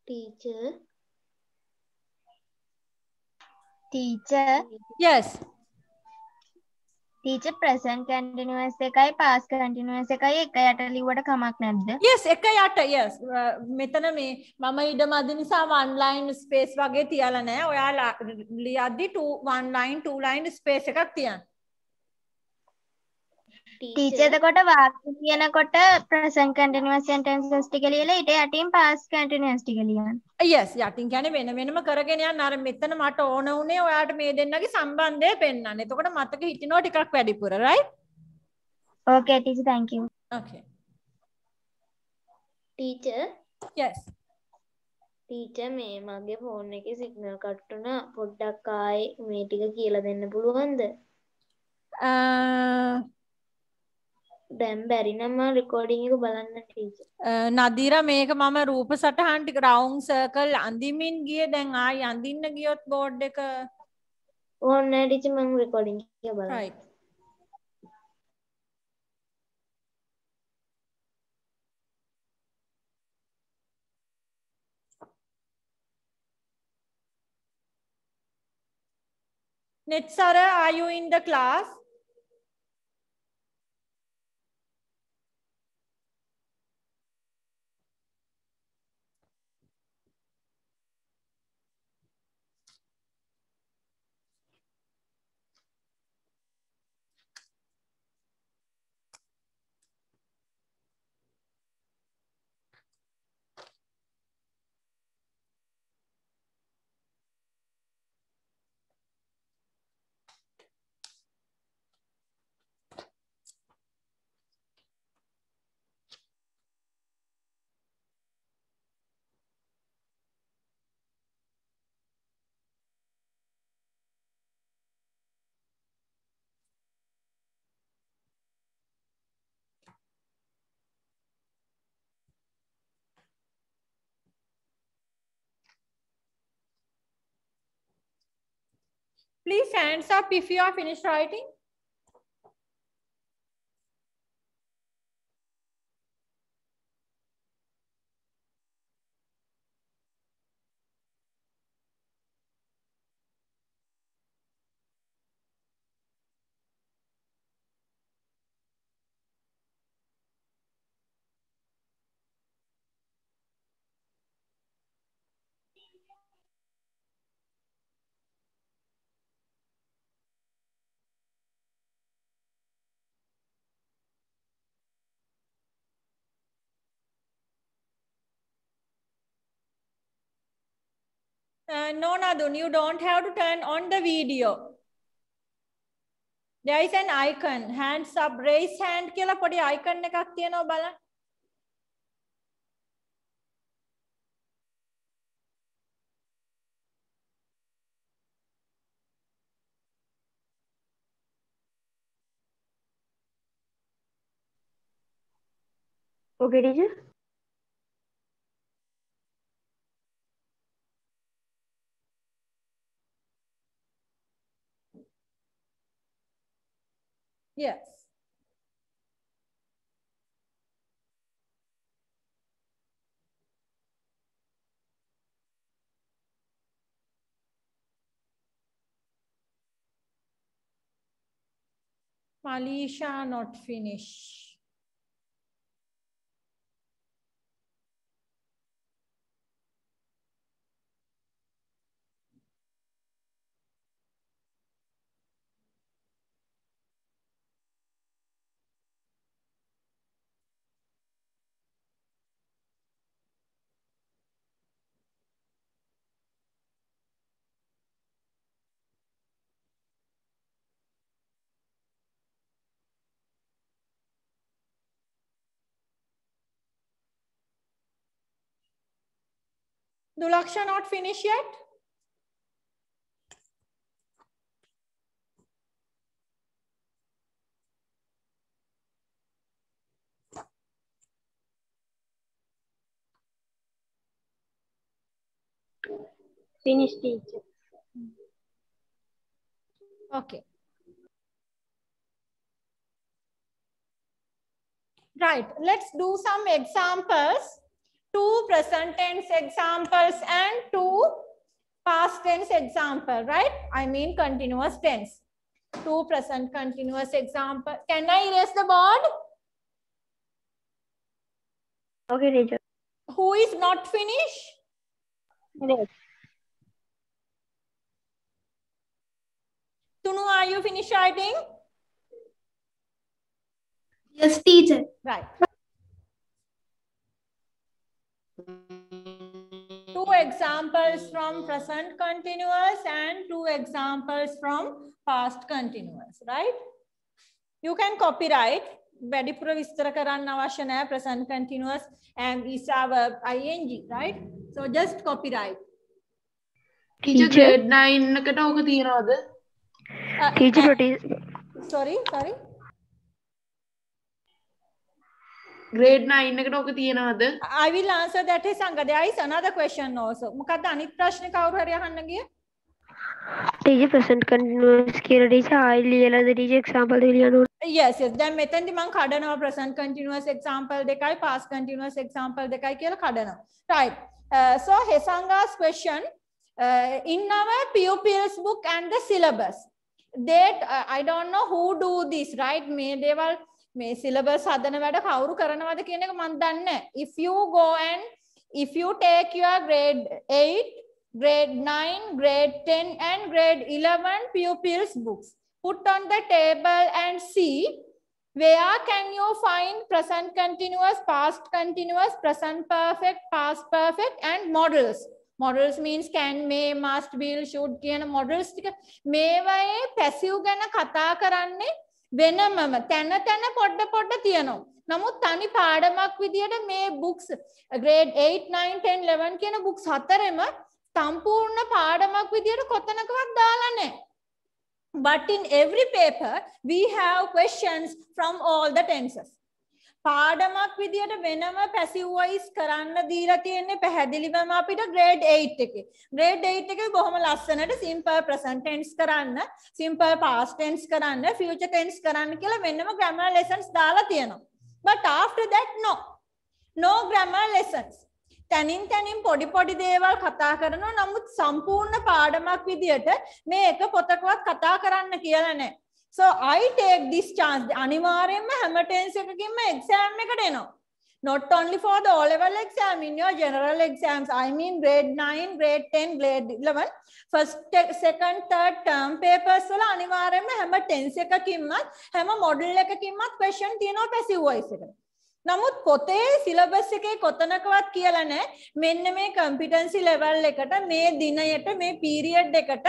Teacher. Teacher. Yes. Teacher present continuous එකයි past continuous එකයි එක යට ලිව්වට කමක් නැද්ද? Yes, එක යට yes. මෙතන මේ මම ඉඩම අදින නිසා one line space වගේ තියලා නැහැ. ඔයාලා ලියද්දි one line two line space එකක් තියන්න. Teacher එතකොට වාක්‍ය කියනකොට present continuous sentences ටික ලියලා ඊට යටින් past continuous ටික ලියන්න. Yes, යටින් කියන්නේ වෙන වෙනම කරගෙන යන්න. අර මෙතන මට ඕන උනේ ඔයාලට මේ දෙන්නගේ සම්බන්ධය පෙන්වන්න. එතකොට මතක හිටිනවා ටිකක් වැඩිපුර, right? Okay, teacher, thank you. Okay. Teacher. Yes. Teacher මේ මගේ ෆෝන් එකේ සිග්නල් කට් වුණා. පොඩ්ඩක් ආයේ මේ ටික කියලා දෙන්න පුළුවන්ද? දැන් බැරි නම් මම රෙකෝඩින් එක බලන්න ටීචර්. නදීරා මේක මම රූප සටහන් ටික රවුන්ඩ් සර්කල් අඳිමින් ගියේ දැන් ආයි අඳින්න ගියොත් බෝඩ් එක ඕනේ ටීචර් මම රෙකෝඩින් එක බලන්න. right. Netsara, are you in the class? Please hands up if you are finished writing. No, Nadun, you don't have to turn on the video. There is an icon, hands up, raise hand කියලා පොඩි icon එකක් තියෙනවා බලන්න. Okay teacher. Yes. Malisha not finished. Dulaksha not finished yet? Finish teacher. Okay. Right, let's do some examples. 2 present tense examples and 2 past tense example, right? I mean continuous tense. 2 present continuous example. Can I erase the board? Okay, teacher. Who is not finished? Yes. Tunu, are you finished writing? Yes, teacher. Right. 2 examples from present continuous and 2 examples from past continuous, right? You can copyright. වැඩිපුර විස්තර කරන්න අවශ්‍ය නැහැ present continuous and is our ing, right? So just copyright. Teacher grade 9 එකට ඕක තියනවද? Teacher, Sorry. grade 9 එකට ඕක තියනවද? I will answer that. Sangha, there is another question also. මොකද්ද අනිත් ප්‍රශ්නේ කවුරු හරි අහන්න ගියේ? teacher present continuous කියලා teacher ආයි ලියලාද teacher example දෙක ලියන්න ඕනේ. Yes. දැන් මෙතෙන්දි මම කඩනවා present continuous example දෙකයි past continuous example දෙකයි කියලා කඩනවා. Right. So Hesanga's question, in our pupils book and the syllabus, that I don't know who do this, right? මේ දේවල් මේ syllabus හදන වැඩ කවුරු කරනවද කියන එක මම දන්නේ නැහැ. If you take your grade 8, grade 9, grade 10 and grade 11 pupils books, put on the table and see where can you find present continuous, past continuous, present perfect, past perfect and models. Models means can, may, must, will, should කියන models ටික මේවායේ passive ගැන කතා කරන්නේ වෙනමම තැන පොඩ තියෙනවා. නමුත් තනි පාඩමක් විදියට මේ books grade 8, 9, 10, 11 කියන books හතරෙම සම්පූර්ණ පාඩමක් විදියට කොතනකවත් දාලා නැහැ. But in every paper we have questions from all the tenses. පාඩමක් විදියට වෙනම passive voice කරන්න දීලා තියෙන්නේ පැහැදිලිවම අපිට grade 8 එකේ. grade 8 එකේ බොහොම ලස්සනට simple present tense කරන්න, simple past tense කරන්න, future tense කරන්න කියලා වෙනම grammar lessons දාලා තියෙනවා. But after that no grammar lessons. තනින් පොඩි දේවල් කතා කරනවා. නමුත් සම්පූර්ණ පාඩමක් විදියට මේ එක පොතකවත් කතා කරන්න කියලා නැහැ. So I take this chance. අනිවාර්යයෙන්ම හැම tense එකකින්ම exam එකට එනවා. Not only for the O level exam, in your general exams. I mean grade 9, grade 10, grade 11, first, second, third term papers වල අනිවාර්යයෙන්ම හැම tense එකකින්මත් හැම model එකකින්මත් question තියෙනවා passive voice එකට. නමුත් පොතේ syllabus එකේ කොතනකවත් කියලා නැහැ මෙන්න මේ competency level එකට මේ දිනයට මේ period එකට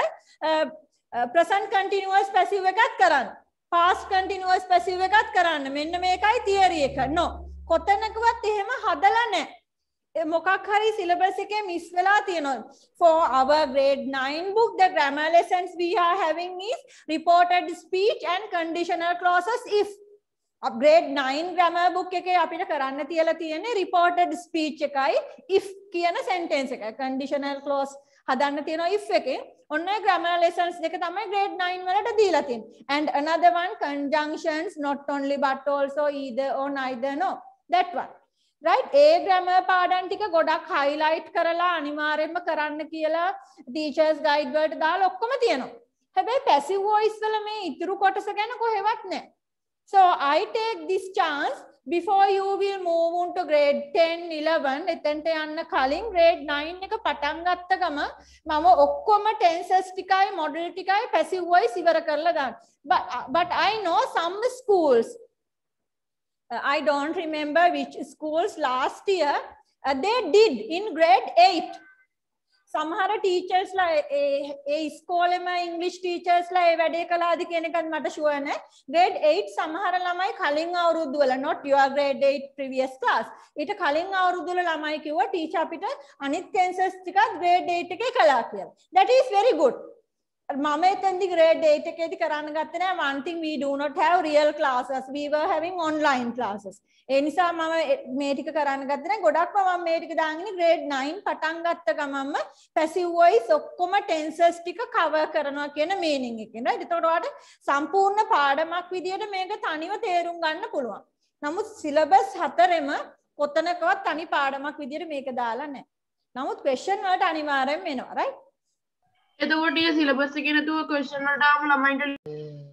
present continuous passive එකක් කරන්න, past continuous passive එකක් කරන්න, මෙන්න මේකයි theory එක. No, කොතනකවත් එහෙම හදලා නැහැ. මොකක් හරි syllabus එකේ miss වෙලා තියෙනවා. For our grade 9 book, the grammar lessons we are having is reported speech and conditional clauses if. grade 9 grammar book එකේ අපිට කරන්න තියලා තියෙන්නේ reported speech එකයි if කියන sentence එකයි. conditional clause හදන්න තියෙනවා if එකේ. ඔන්න grammar lessons දෙක තමයි grade 9 වලට දීලා තියෙන්නේ. And another one, conjunctions, not only but also, either or neither, no. That one. Right? grammar පාඩම් ටික ගොඩක් highlight කරලා අනිවාර්යයෙන්ම කරන්න කියලා teachers guide වලට දාලා ඔක්කොම තියෙනවා. හැබැයි passive voice වල මේ ඉතුරු කොටස ගැන කොහෙවත් නැහැ. So I take this chance before you will move on to grade 10, 11. එතනට යන්න කලින් grade 9 එක පටන් ගත්ත ගම මම ඔක්කොම tenses ටිකයි model ටිකයි passive voice ඉවර කරලා දාන්න. But I know some schools, I don't remember which schools last year, they did in grade 8. සමහර ටීචර්ස් ලා ඒ ඉස්කෝලේම ඉංග්‍රීසි ටීචර්ස් ලා ඒ වැඩේ කළාද කියන එකත් මට ෂුවර් නැහැ. grade 8 සමහර ළමයි කලින් අවුරුදු වල not your grade 8 previous class. ඊට කලින් අවුරුදු වල ළමයි කිව්වා ටීචර් අපිට අනිත් tenses ටිකක් grade 8 එකේ කළා කියලා. That is very good. මම එතෙන්දි grade 8 එකේදී කරන්න ගත්තේ නැහැ. One thing, we do not have real classes. We were having online classes. ඒ නිසා මම මේ ටික කරන්න ගත්තේ නැහැ. ගොඩක්ම මම මේ ටික දාගෙන grade 9 පටන් ගත්ත ගමන්ම passive voice ඔක්කොම tenses ටික cover කරනවා කියන meaning එකෙන්. right? එතකොට ඔයාලට සම්පූර්ණ පාඩමක් විදියට මේක තනිව තේරුම් ගන්න පුළුවන්. නමුත් සිලබස් හතරෙම කොතනකවත් තනි පාඩමක් විදියට මේක දාලා නැහැ. නමුත් ක්වෙස්චන් වලට අනිවාර්යෙන්ම එනවා right? එතකොට ටික සිලබස් එකේ නැතුව ක්වෙස්චන් වලට ආවම ළමයින්ට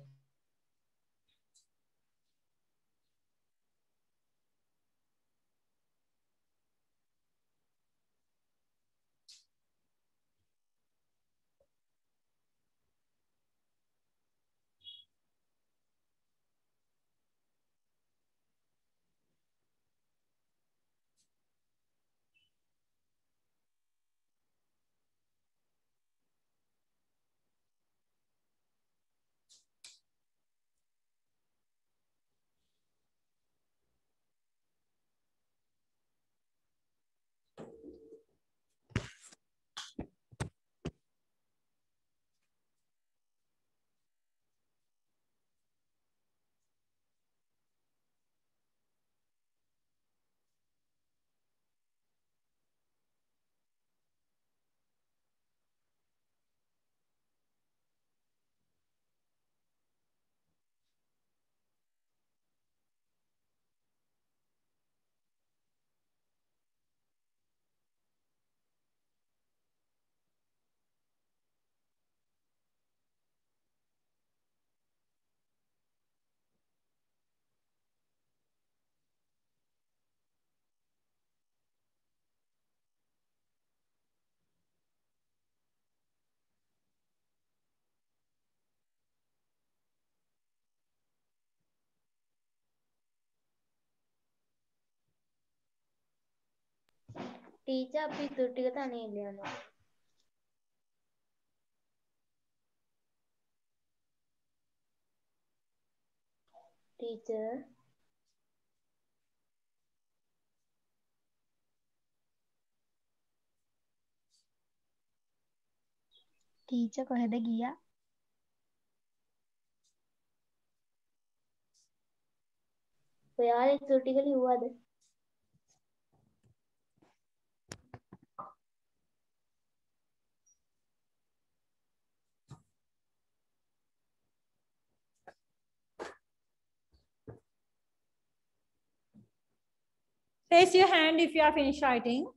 ටීචර් අපි ඉතුරු ටික තනියෙන් ලියනවා. ටීචර් ටීචර් කොහෙද ගියා? ඔයාලා ඉතුරු ටික ලිව්වද? Raise your hand if you are finished writing.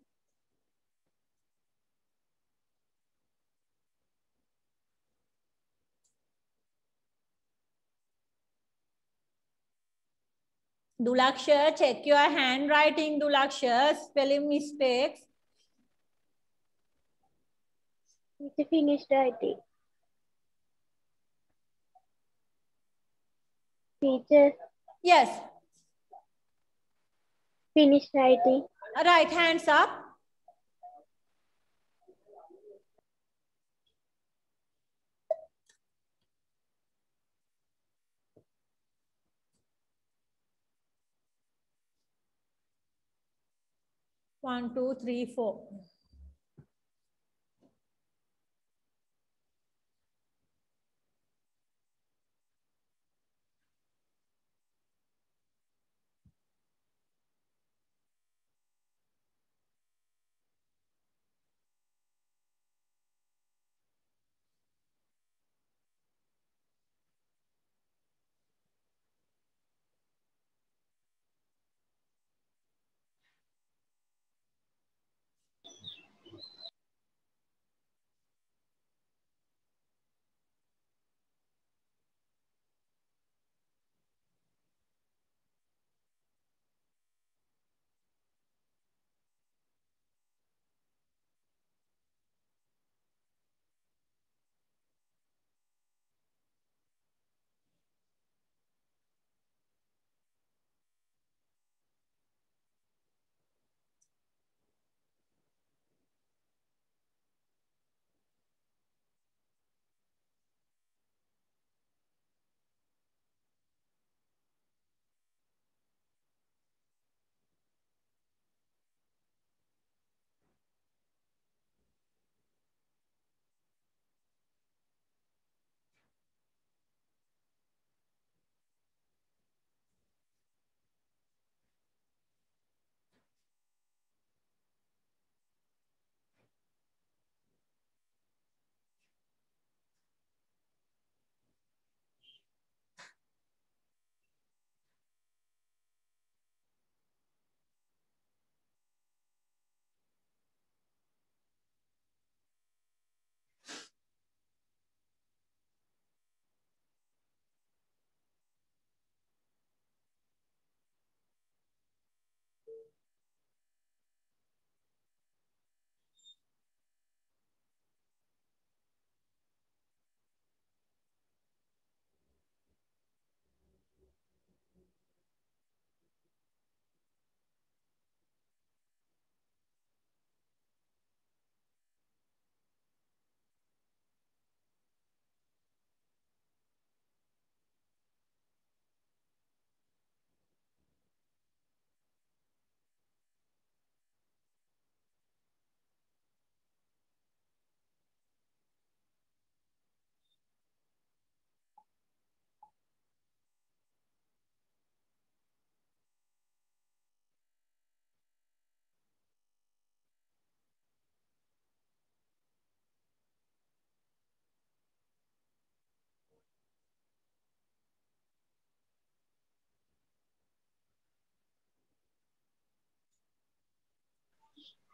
Dulaksha, check your handwriting, Dulaksha. Spelling mistakes. It's finished writing. Teacher, Yes. finished writing. Right, hands up. One, two, three, four.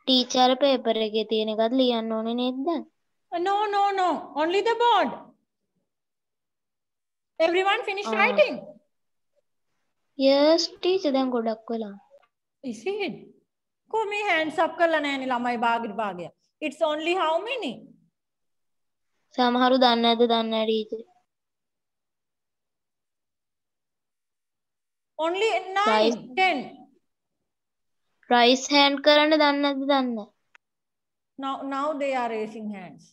Teacher paper එකේ තියෙන එකත් ලියන්න ඕනේ නේද? No. Only the board. Everyone finished writing? Yes, teacher. දැන් ගොඩක් වෙලා. Is it? Ko me hands up කරලා නැහැනේ ළමයි භාගය. It's only how many? සමහරු දන්නේ නැද්ද? දන්නේ නැහැ teacher. Only 9, 10. Raise hand කරන්න දන්නේ නැද්ද? දන්නේ නැහැ. Now they are raising hands.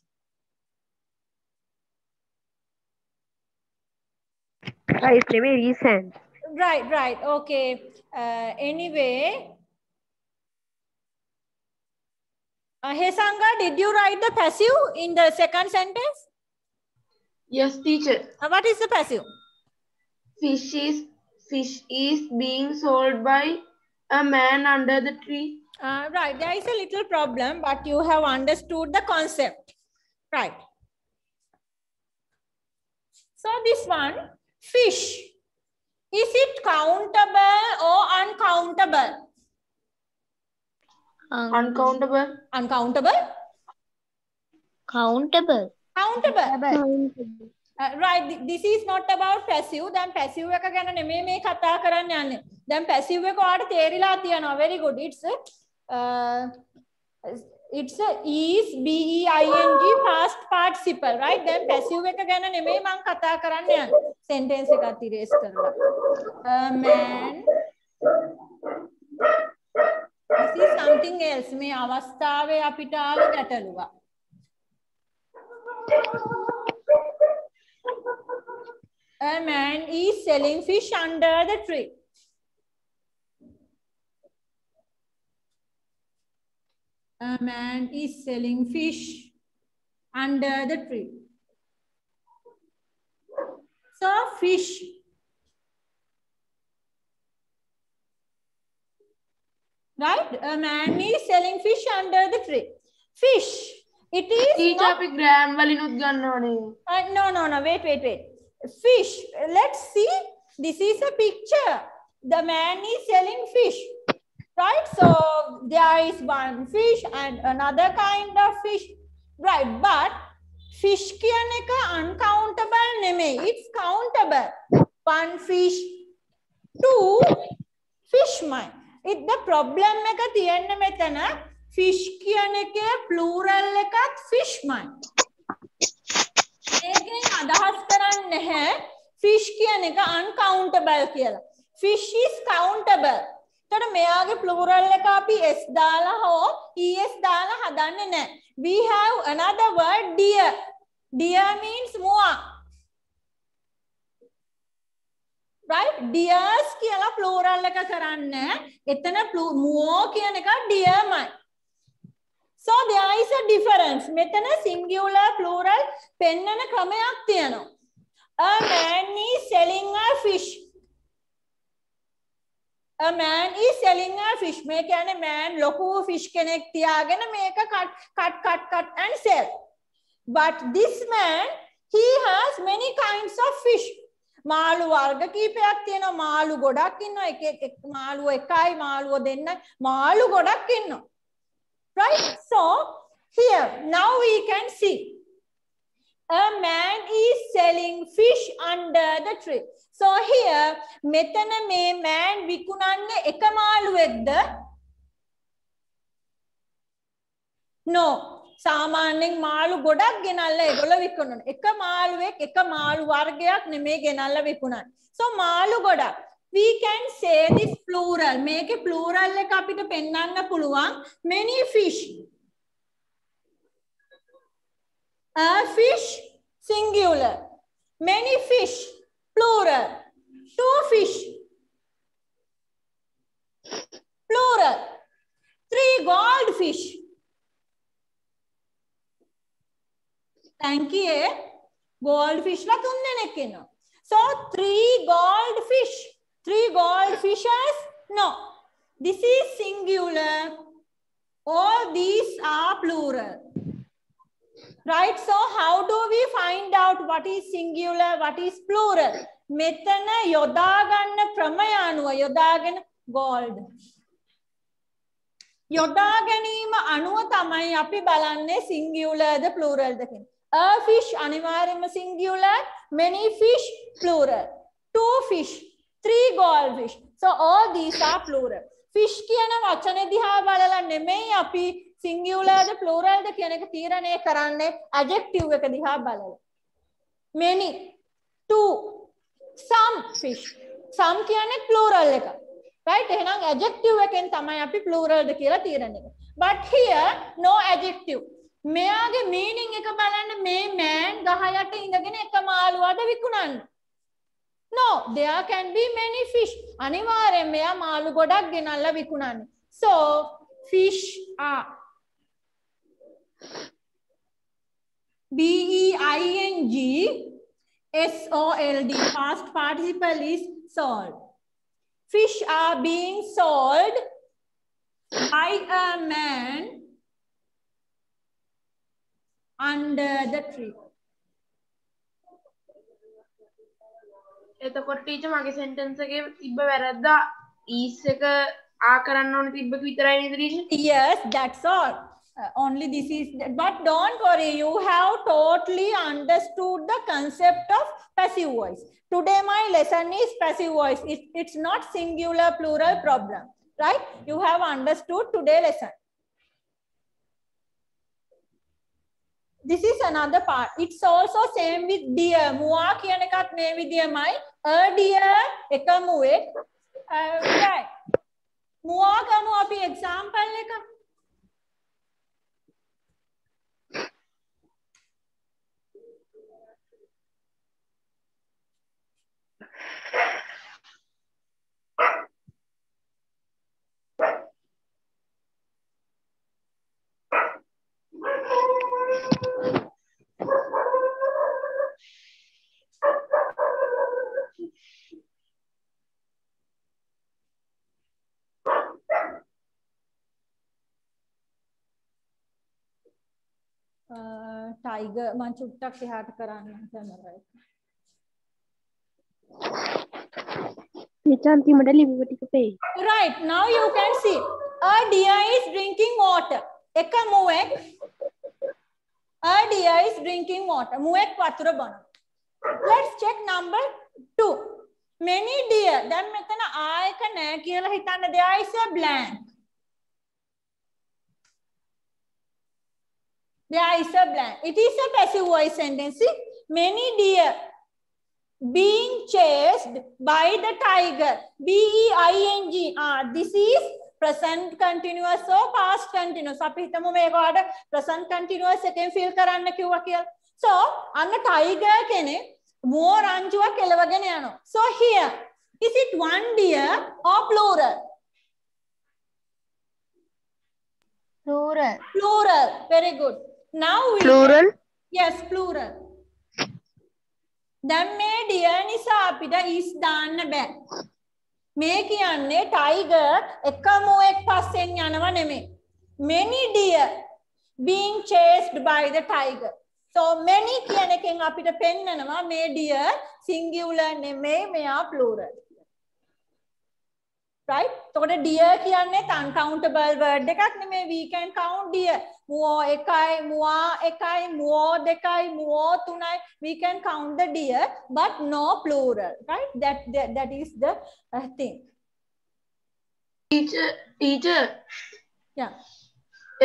Raise නෙමෙයි raise hand. Right. Okay. Anyway, Hesanga, did you write the passive in the second sentence? Yes, teacher. What is the passive? Fish is being sold by a man under the tree. Right. There is a little problem, but you have understood the concept. Right. So this one, fish. Is it countable or uncountable? Uncountable. Uncountable? Countable. Right. This is not about passive. Then passive එක ගැන නෙමෙයි මේ කතා කරන්න යන්නේ. Then passive එක ඔයාලට තේරිලා තියෙනවා. Very good. It's a is BEING past participle, right? Then passive එක ගැන නෙමෙයි මම කතා කරන්න යන්නේ. Sentence එකත් erase කරලා. A man. This is something else. මේ අවස්ථාවේ අපිට ආව ගැටලුවක්. A man is selling fish under the tree. A man is selling fish under the tree. So fish. Right? A man is selling fish under the tree. Fish. It is Teacher, not... අපි gram වලිනුත් ගන්න ඕනේ. No. Wait. Fish. Let's see. This is a picture. The man is selling fish. Right? So there is one fish and another kind of fish. Right? But fish කියන එක uncountable නෙමෙයි. It's countable. One fish, two fish mine. The problem එක තියෙන්නේ මෙතන fish කියන එකේ plural එකත් fish mine. ඒකෙන් අදහස් කරන්නේ නැහැ fish කියන එක uncountable කියලා. Fish is countable. එතකොට මෙයාගේ plural එක අපි s දාලා හෝ es දාලා හදන්නේ නැහැ. We have another word deer. Deer means මුවා. Right? Deers කියලා plural එක කරන්නේ. එතන මුවෝ කියන එක deer මයි. So there is a difference. මෙතන singular plural පෙන්නන ක්‍රමයක් තියෙනවා. A man is selling a fish. A man is selling a fish. මේ කියන්නේ man ලොකු fish කෙනෙක් තියාගෙන මේක cut and sell. But this man, he has many kinds of fish. මාළු වර්ග කීපයක් තියෙනවා. මාළු ගොඩක් ඉන්නවා. එක මාළුව එකයි මාළුව දෙන්නයි. මාළු ගොඩක් ඉන්නවා. Right? So here now we can see a man is selling fish under the tree. So here මෙතන මේ man විකුණන්නේ එක මාළුවෙක්ද? No. සාමාන්‍යයෙන් මාළු ගොඩක් ගෙනල්ලා ඒගොල්ලෝ විකුණනවා. එක මාළුවෙක් එක මාළු වර්ගයක් නෙමෙයි ගෙනල්ලා විකුණන්නේ. So මාළු ගොඩක්. We can say this plural. මේකේ plural එක අපිට පෙන්වන්න පුළුවන් many fish. A fish singular. Many fish plural. Two fish plural. Three goldfish. Thank you. Goldfish la තුන් දෙනෙක් ඉන්නවා. So three goldfish. Three goldfishes? No. This is singular. All these are plural. Right? So how do we find out what is singular, what is plural? මෙතන යොදා ගන්න ක්‍රමය අනුව යොදාගෙන gold. යොදා ගැනීම අනුව තමයි අපි බලන්නේ singular ද plural ද කියන. A fish අනිවාර්යයෙන්ම singular, many fish plural, 2 fish, 3 goldfish. So all these are plural. Fish කියන වචනේ දිහා බලලා නෙමෙයි අපි singular ද plural ද කියන එක තීරණය කරන්නේ adjective එක දිහා බලලා. Many, 2, some fish. Some කියන්නේ plural එක. Right? එහෙනම් adjective එකෙන් තමයි අපි plural ද කියලා තීරණය කරන්නේ. But here no adjective. මෙයාගේ meaning එක බලන්න මේ man ගහ යට ඉඳගෙන එක මාළුවාද විකුණන්නේ. No, there can be many fish. අනිවාර්යෙන් මෙයා මාළු ගොඩක් ගෙනල්ලා විකුණන්නේ. So fish are BEING SOLD, past participle is sold. Fish are being sold by a man under the tree. එතකොට ටීචර් මගේ සෙන්ටන්ස් එකේ තිබ්බ වැරද්ද ඊස් එක ආ කරන්න ඕනේ තිබ්බ විතරයි නේද teacher? Yes, that's all. Only this is, but don't worry, you have totally understood the concept of passive voice. Today my lesson is passive voice. It's not singular plural problem, right? You have understood today lesson. This is another part. It's also same with deer. Mua කියන එකත් මේ විදියමයි. A deer එක මුවෙක්. Right. Mua ගමු අපි example එක. Tiger මං චුට්ටක් එහාට කරන්න කැමරා එක. නිචාන්තිමට ලිව්ව ටික පෙයි. Right, now you can see a deer is drinking water. එක මුවෙක් a deer is drinking water. මුවෙක් වතුර බොනවා. Let's check number 2. Many deer. දැන් මෙතන ආ එක නෑ කියලා හිතන්න. There is a blank. There is a blank. It is a passive voice sentence. See? Many deer being chased by the tiger. BEING. This is present continuous or past continuous. අපි හිතමු මේකට present continuous එකෙන් fill කරන්න කිව්වා කියලා. So, අන්න tiger කෙනෙක් මුව රංචුවක් එලවගෙන යනවා. So here, is it one deer or plural? Plural. Plural. Very good. Now we Plural? Yes, plural. දැන් මේ deer නිසා අපිට is දාන්න බෑ. මේ කියන්නේ tiger එක මුවෙක් පස්සෙන් යනව නෙමෙයි. Many deer being chased by the tiger. So many කියන එකෙන් අපිට පෙන්නනවා මේ deer singular නෙමෙයි මෙයා plural. Right? So deer කියන්නේ uncountable word එකක් නෙමෙයි. We can count deer. මුව එකයි, මුවා එකයි, මුවෝ දෙකයි, මුවෝ තුනයි. We can count the deer, but no plural. Right? That is the thing. Teacher. Yeah.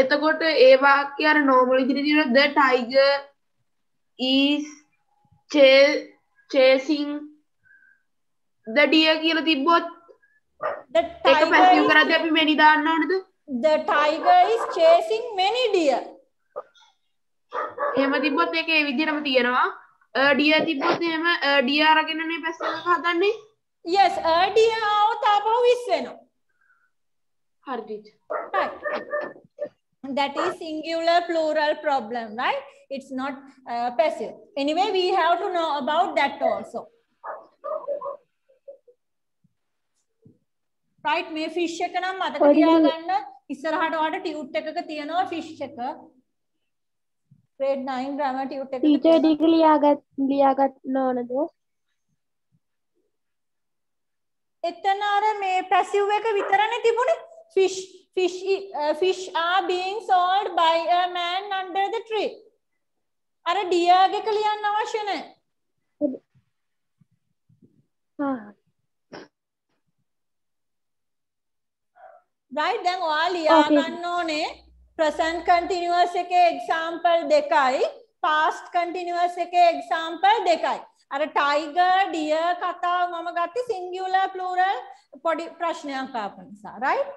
එතකොට ඒ වාක්‍ය අර normal විදිහට තියෙන the tiger is chasing the deer කියලා තිබ්බොත් The ඒක පැසිව් කරද්දී අපි many දාන්න ඕනේද? The tiger is chasing many deer. එහෙම තිබ්බොත් ඒක ඒ විදිහටම තියෙනවා. deer තිබ්බොත් එහෙම deer අරගෙනනේ පැසිව් එක හදන්නේ. Yes, deer આવත ආපහු is වෙනවා. හරි teacher. Right. That is singular plural problem, right? It's not passive. Anyway, we have to know about that also. Right? මේ fish එක නම් මතක තියාගන්න. ඉස්සරහට ඔයාලට ටියුට් එකක තියෙනවා fish එක. grade 9 grammar ටියුට් එකක. ටීචර් ටික ලියාගන්න ඕනද? එතන අර මේ passive එක විතරනේ තිබුණේ. fish are being sold by a man under the tree. අර ඩියර්ගේ ලියන්න අවශ්‍ය නැහැ. right දැන් ඔයා ලියා ගන්න ඕනේ present continuous එකේ example දෙකයි past continuous එකේ example දෙකයි. අර tiger deer කතාව මම ගත්තේ singular plural පොඩි ප්‍රශ්නයක් ආපු නිසා right.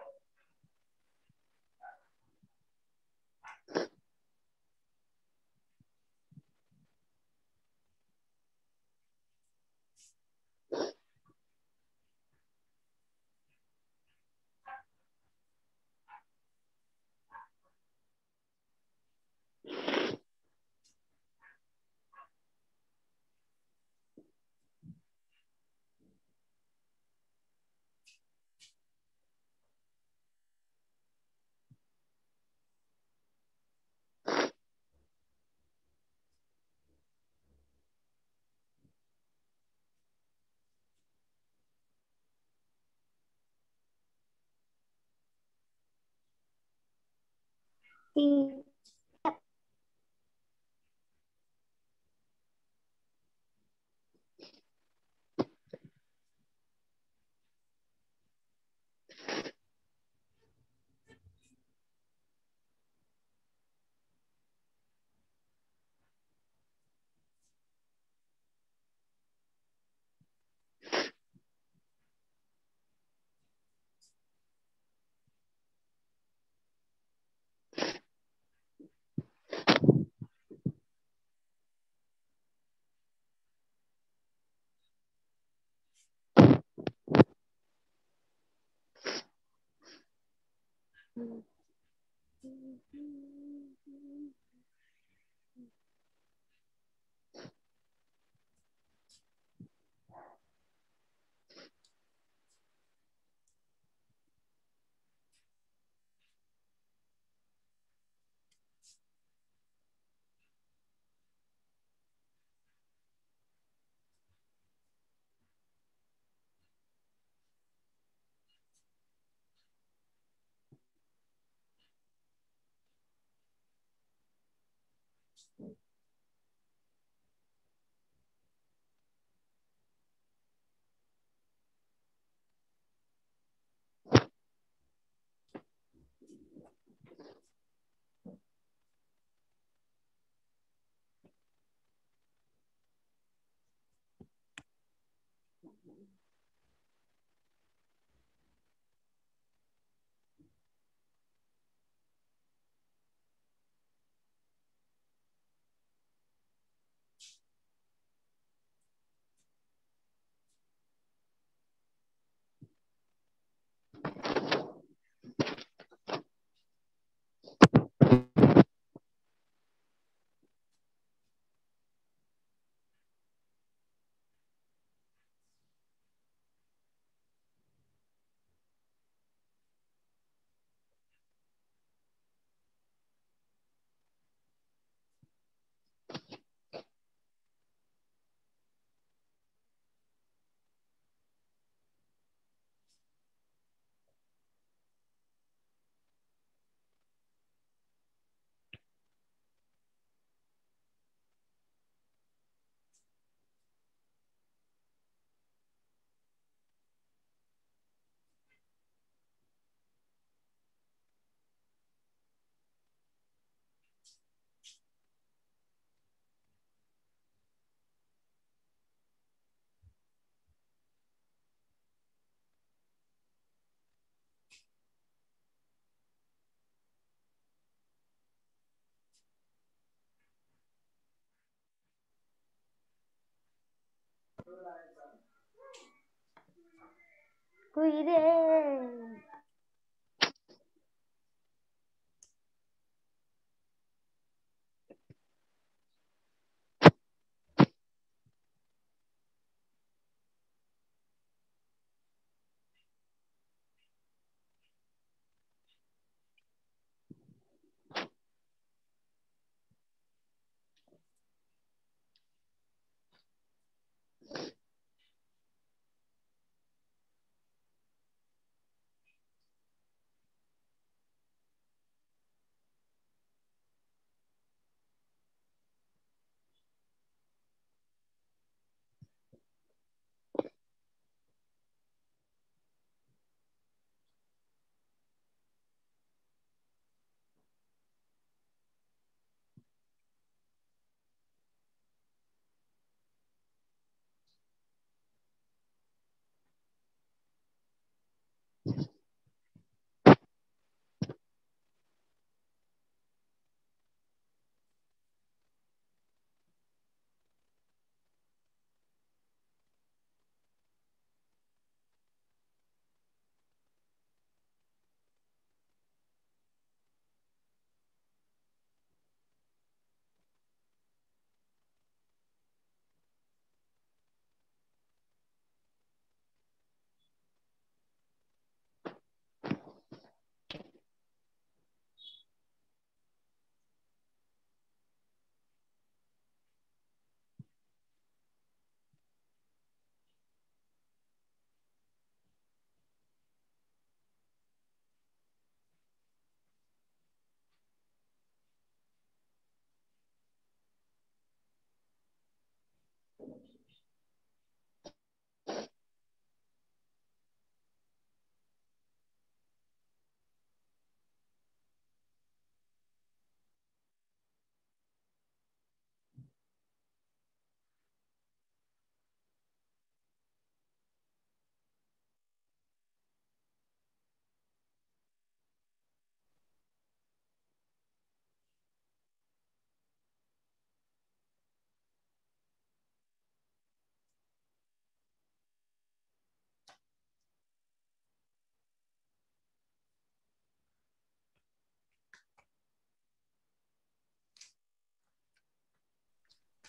Cuide.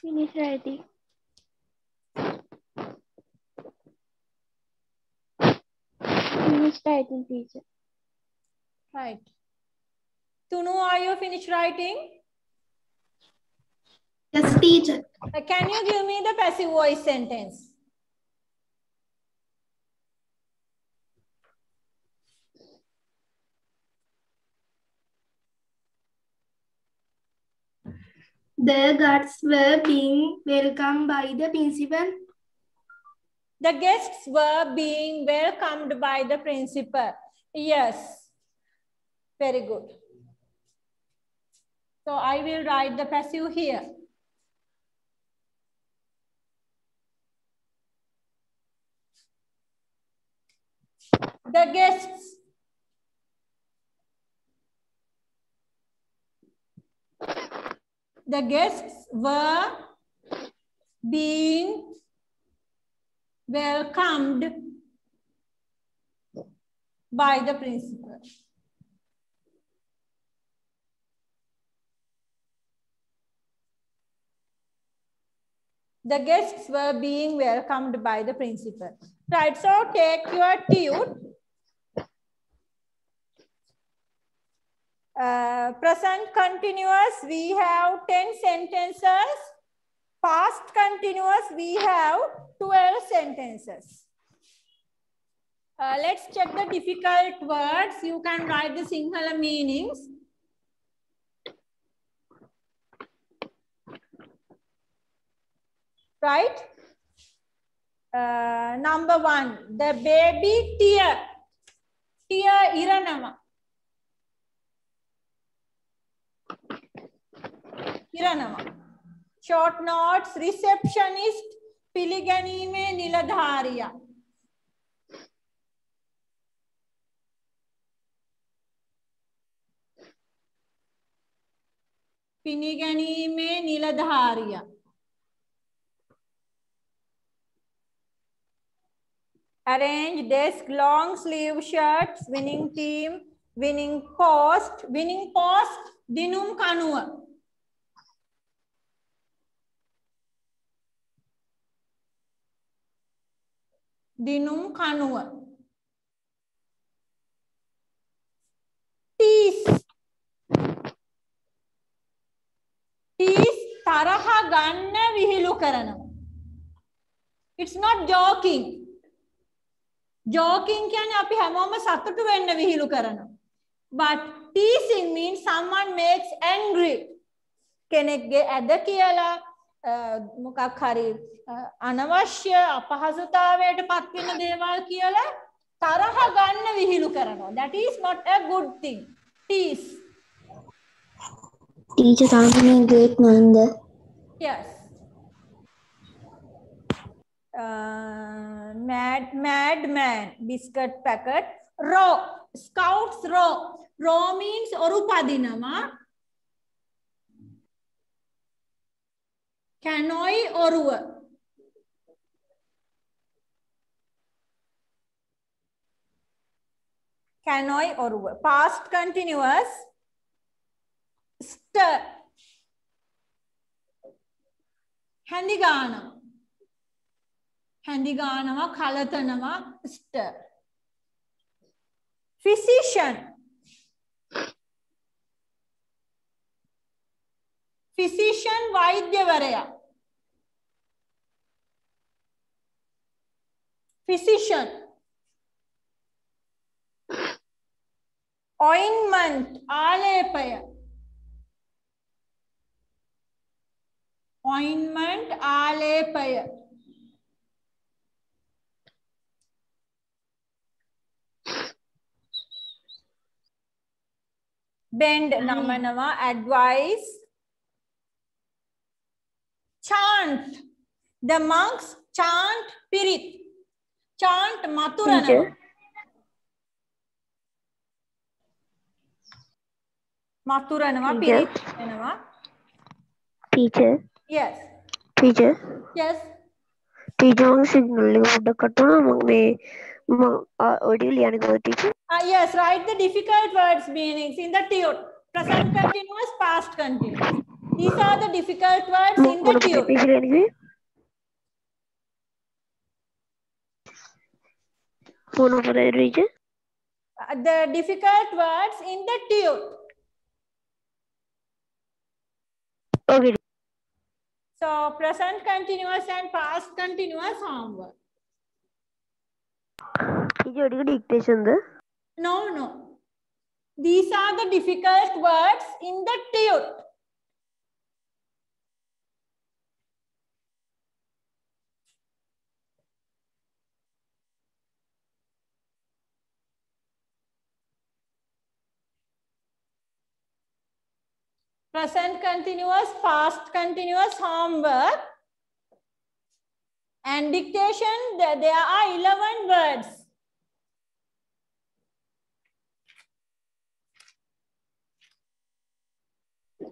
Finish writing. Finish writing, teacher. Right. Tunu, are you finished writing? Yes, teacher. Can you give me the passive voice sentence? The guests were being welcomed by the principal. The guests were being welcomed by the principal. Yes. Very good. So I will write the passive here. The guests were being welcomed by the principal. The guests were being welcomed by the principal. Right, so take your tute. Present continuous, we have 10 sentences. Past continuous, we have 12 sentences. Let's check the difficult words. You can write the Sinhala meanings. Right? Number 1, the baby tear. Tear iranama. Iranama. Short notes, receptionist, piliganime niladhariya. Piliganime niladhariya. Arrange desk, long sleeve shirts, winning team, winning post, dinum kanuwa. Dinum kanuwa. Tease. Tease taraha ganna vihilu karana. It's not joking. Joking කියන්නේ අපි හැමෝම සතුටු වෙන්න විහිළු කරනවා. But teasing means someone makes angry. කෙනෙක්ගේ ඇද කියලා මොකක් හරි අනවශ්‍ය අපහසුතාවයට පත් වෙන දේවල් කියලා තරහ ගන්න විහිළු කරනවා. That is not a good thing. Tease. Teacher, Tangani great Nanda. Yes. Madman, biscuit packet. Row, scouts row. Row means orupadinama. Canoe oruwa. Canoe oruwa. Past continuous. Stir. Handigana. Handiganama, kalatanama, stir. Physician. Physician, vaidyavaraya. Physician. Ointment, alepaya. Ointment, alepaya. Bend, namanava, advice. Chant. The monks chant Pirit. Chant Maturanama. Maturanama, Pirit. Teacher. Yes. Teacher. Yes. Teacher, signal teacher. Yes, write the difficult words meanings in the tute. Present continuous, past continuous. These are the difficult words in the tube. The difficult words in the tube. Okay. So present continuous and past continuous homework. Dictation. No. These are the difficult words in the tube. Present continuous, past continuous homework. And dictation, there are 11 words.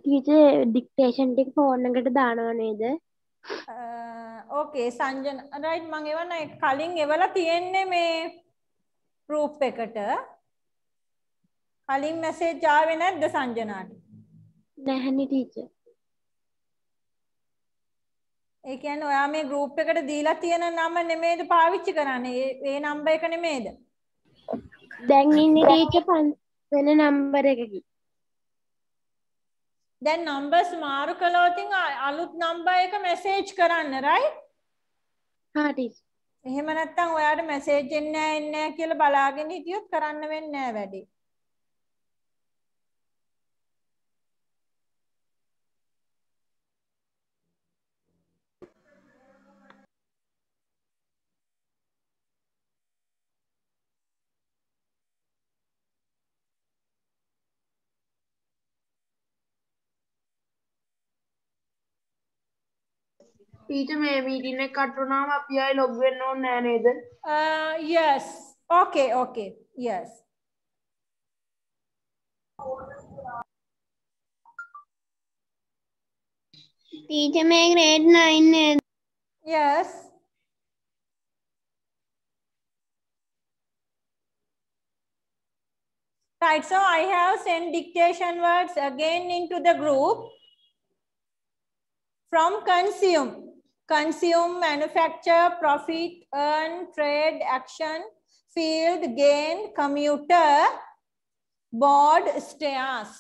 Teacher, dictation take phone එකට දානවා නේද? Okay, Sanjana, right, මම එවන කලින් එවලා තියෙන්නේ මේ group එකට. කලින් message ආවේ නැද්ද සංජනාට? නැහැනේ teacher. ඒ කියන්නේ ඔයා මේ group එකට දීලා තියෙන නම නෙමෙයිද පාවිච්චි කරන්නේ? ඒ නම්බර් එක නෙමෙයිද? දැන් ඉන්නේ teacher වෙන නම්බර් එකකින්. දැන් numbers මාරු කළොත් අලුත් number එක message කරන්න, right? හා teacher. එහෙම නැත්නම් ඔයාට message එන්නේ නැහැ කියලා බලාගෙන හිටියොත් කරන්න වෙන්නේ නැහැ වැඩි. ටීචර් මේ මීටින් එක කට් වුණාම අපි ආයේ ලොග් වෙන්න ඕනේ නෑ නේද? Yes. Okay. Yes. Teacher මේ grade 9 නේද? Yes. Right, so I have sent dictation words again into the group. From consume, manufacture, profit, earn, trade, action, field, gain, commuter, board, stairs.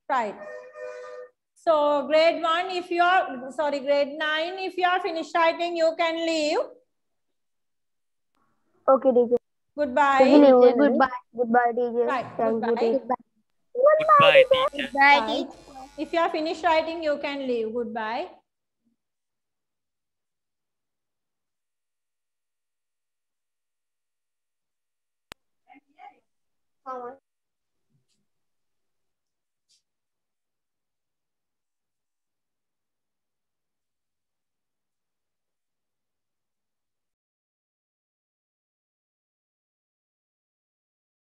Right. So grade 9, if you are finished writing, you can leave. Okay, teacher. Goodbye. Goodbye, teacher. Right. Thank you, teacher. Goodbye, teacher. Bye, Right. teacher. If you are finished writing, you can leave. Goodbye.